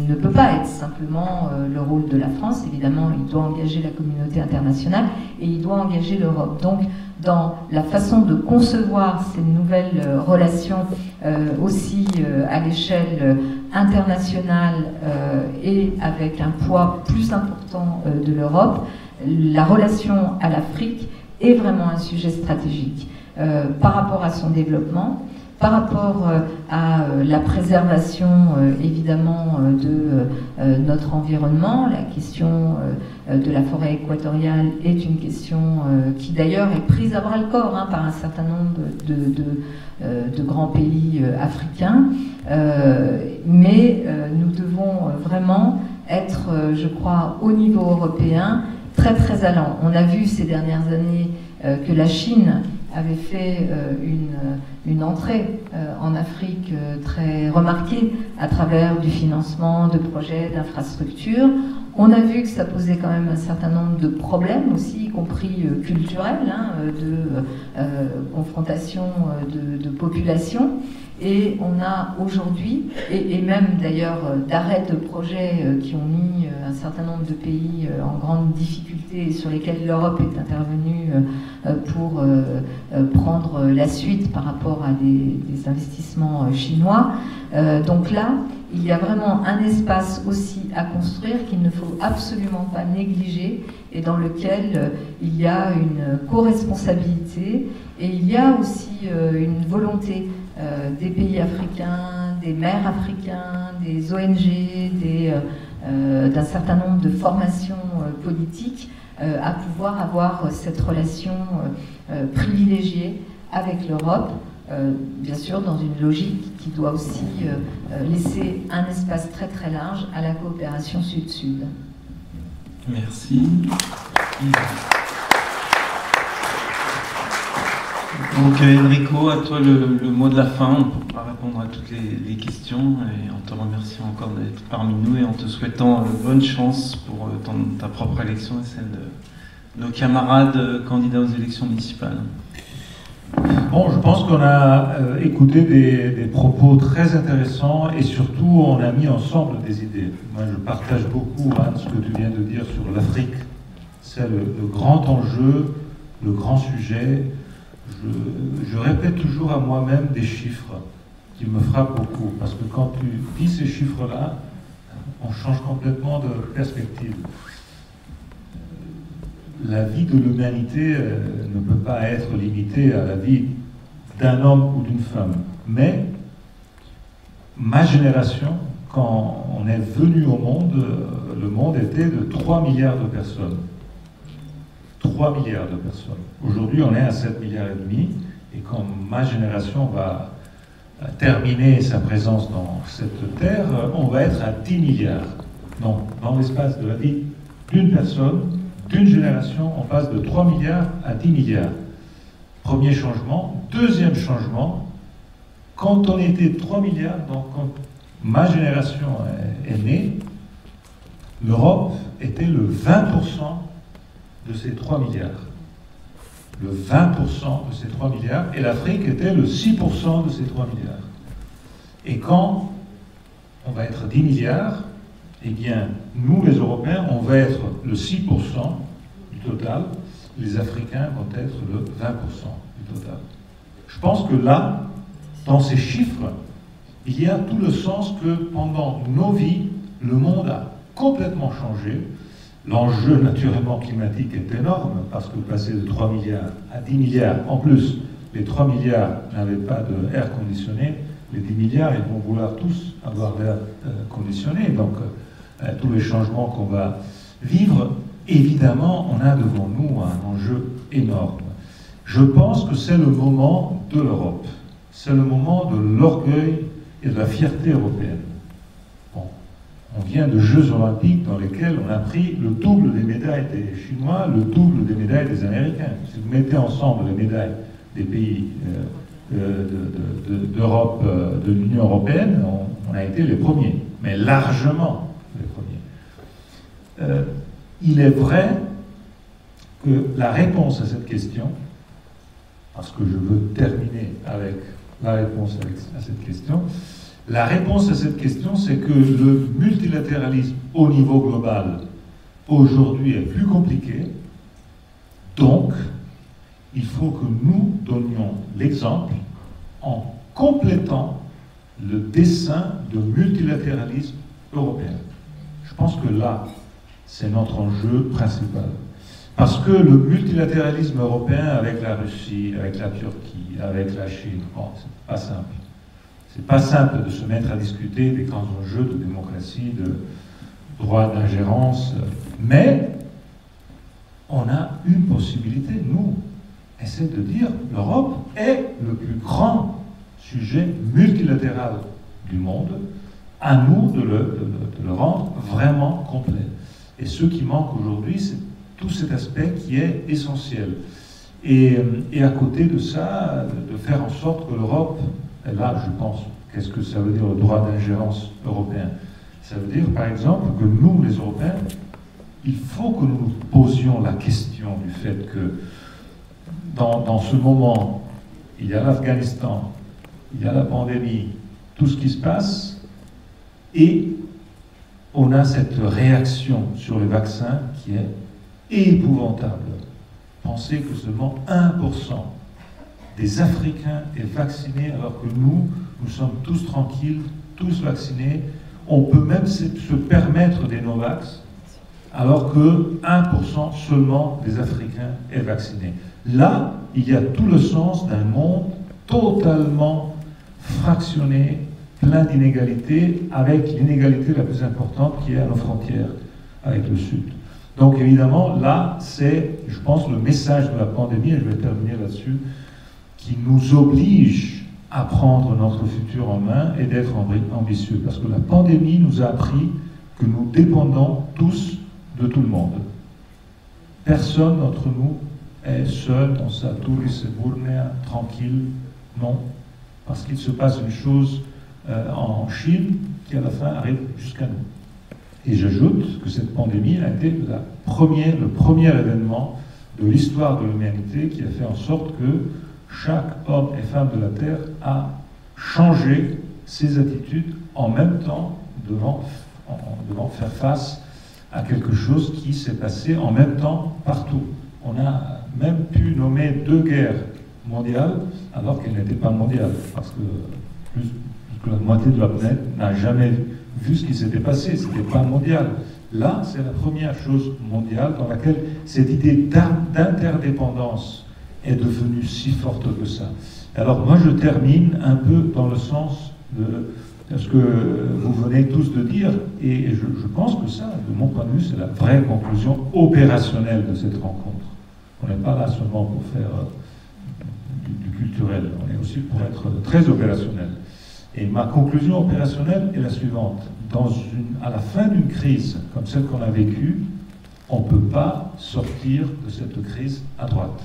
ne peut pas être simplement le rôle de la France. Évidemment, il doit engager la communauté internationale et il doit engager l'Europe. Donc, dans la façon de concevoir ces nouvelles relations aussi à l'échelle internationale et avec un poids plus important de l'Europe, la relation à l'Afrique est vraiment un sujet stratégique par rapport à son développement, par rapport à la préservation évidemment de notre environnement. La question de la forêt équatoriale est une question qui d'ailleurs est prise à bras-le-corps par un certain nombre de grands pays africains, mais nous devons vraiment être, je crois, au niveau européen, très très allant. On a vu ces dernières années que la Chine avait fait une entrée en Afrique très remarquée à travers du financement de projets d'infrastructures. On a vu que ça posait quand même un certain nombre de problèmes aussi, y compris culturels, de confrontation de population. Et on a aujourd'hui, et même d'ailleurs d'arrêt de projets qui ont mis un certain nombre de pays en grande difficulté et sur lesquels l'Europe est intervenue pour prendre la suite par rapport à des investissements chinois. Donc là, il y a vraiment un espace aussi à construire qu'il ne faut absolument pas négliger et dans lequel il y a une co-responsabilité et il y a aussi une volonté des pays africains, des maires africains, des ONG, d'un certain nombre de formations politiques à pouvoir avoir cette relation privilégiée avec l'Europe, bien sûr dans une logique qui doit aussi laisser un espace très très large à la coopération sud-sud. Merci. Donc Enrico, à toi le mot de la fin. On ne peut pas répondre à toutes les questions et en te remerciant encore d'être parmi nous et en te souhaitant bonne chance pour ta propre élection et celle de nos camarades candidats aux élections municipales. Bon, je pense qu'on a écouté des propos très intéressants et surtout on a mis ensemble des idées. Moi je partage beaucoup ce que tu viens de dire sur l'Afrique. C'est le grand enjeu, le grand sujet. Je répète toujours à moi-même des chiffres qui me frappent beaucoup, parce que quand tu dis ces chiffres-là, on change complètement de perspective. La vie de l'humanité ne peut pas être limitée à la vie d'un homme ou d'une femme. Mais ma génération, quand on est venu au monde, le monde était de 3 milliards de personnes. 3 milliards de personnes. Aujourd'hui, on est à 7 milliards et demi, et quand ma génération va terminer sa présence dans cette terre, on va être à 10 milliards. Donc, dans l'espace de la vie d'une personne, d'une génération, on passe de 3 milliards à 10 milliards. Premier changement. Deuxième changement, quand on était 3 milliards, donc quand ma génération est née, l'Europe était le 20% de ces 3 milliards. Le 20% de ces 3 milliards, et l'Afrique était le 6% de ces 3 milliards. Et quand on va être 10 milliards, eh bien, nous les Européens, on va être le 6% du total, les Africains vont être le 20% du total. Je pense que là, dans ces chiffres, il y a tout le sens que pendant nos vies, le monde a complètement changé. L'enjeu naturellement climatique est énorme, parce que passer de 3 milliards à 10 milliards, en plus, les 3 milliards n'avaient pas d'air conditionné, les 10 milliards, ils vont vouloir tous avoir l'air conditionné. Donc, tous les changements qu'on va vivre, évidemment, on a devant nous un enjeu énorme. Je pense que c'est le moment de l'Europe. C'est le moment de l'orgueil et de la fierté européenne. Bon, on vient de Jeux olympiques dans lesquels on a pris le double des médailles des Chinois, le double des médailles des Américains. Si vous mettez ensemble les médailles des pays d'Europe, de l'Union européenne, on a été les premiers, mais largement les premiers. Il est vrai que la réponse à cette question, parce que je veux terminer avec la réponse à cette question, la réponse à cette question, c'est que le multilatéralisme au niveau global, aujourd'hui, est plus compliqué. Donc, il faut que nous donnions l'exemple en complétant le dessin de multilatéralisme européen. Je pense que là, c'est notre enjeu principal. Parce que le multilatéralisme européen avec la Russie, avec la Turquie, avec la Chine, bon, c'est pas simple. C'est pas simple de se mettre à discuter des grands enjeux de démocratie, de droit d'ingérence, mais on a une possibilité, nous, et c'est de dire l'Europe est le plus grand sujet multilatéral du monde, à nous de le rendre vraiment complet. Et ce qui manque aujourd'hui, c'est tout cet aspect qui est essentiel. Et à côté de ça, de faire en sorte que l'Europe, et là je pense, qu'est-ce que ça veut dire le droit d'ingérence européen? Ça veut dire par exemple que nous, les Européens, il faut que nous nous posions la question du fait que dans ce moment, il y a l'Afghanistan, il y a la pandémie, tout ce qui se passe, et on a cette réaction sur les vaccins qui est épouvantable. Pensez que seulement 1% des Africains est vacciné, alors que nous sommes tous tranquilles, tous vaccinés. On peut même se permettre des non-vax, alors que 1% seulement des Africains est vacciné. Là, il y a tout le sens d'un monde totalement fractionné, plein d'inégalités, avec l'inégalité la plus importante qui est à nos frontières avec le Sud. Donc évidemment, là, c'est, je pense, le message de la pandémie, et je vais terminer là-dessus, qui nous oblige à prendre notre futur en main et d'être ambitieux. Parce que la pandémie nous a appris que nous dépendons tous de tout le monde. Personne d'entre nous est seul dans sa tour tranquille. Non. Parce qu'il se passe une chose en Chine qui à la fin arrive jusqu'à nous. Et j'ajoute que cette pandémie a été le premier événement de l'histoire de l'humanité qui a fait en sorte que chaque homme et femme de la Terre a changé ses attitudes en même temps devant faire face à quelque chose qui s'est passé en même temps partout. On a même pu nommer 2 guerres mondiales alors qu'elles n'étaient pas mondiales, parce que plus que la moitié de la planète n'a jamais vu ce qui s'était passé, ce n'était pas mondial. Là, c'est la première chose mondiale dans laquelle cette idée d'interdépendance est devenue si forte que ça. Alors moi, je termine un peu dans le sens de ce que vous venez tous de dire, et je pense que ça, de mon point de vue, c'est la vraie conclusion opérationnelle de cette rencontre. On n'est pas là seulement pour faire du culturel, on est aussi pour être très opérationnel. Et ma conclusion opérationnelle est la suivante. À la fin d'une crise comme celle qu'on a vécue, on ne peut pas sortir de cette crise à droite.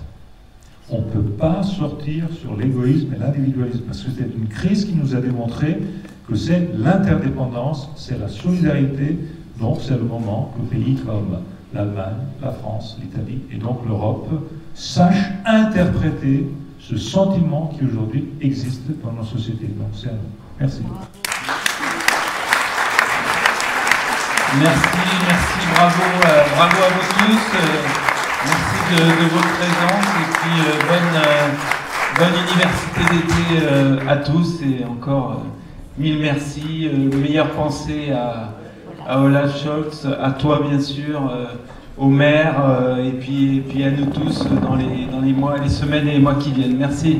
On ne peut pas sortir sur l'égoïsme et l'individualisme, parce que c'est une crise qui nous a démontré que c'est l'interdépendance, c'est la solidarité, donc c'est le moment que pays comme l'Allemagne, la France, l'Italie et donc l'Europe sachent interpréter ce sentiment qui aujourd'hui existe dans nos sociétés. Donc c'est à nous. Merci. Merci, bravo à vous tous. Merci de votre présence et puis bonne université d'été à tous et encore 1000 merci. Meilleures pensées à Olaf Scholz, à toi bien sûr, au maire et puis à nous tous dans les mois, les semaines et les mois qui viennent. Merci.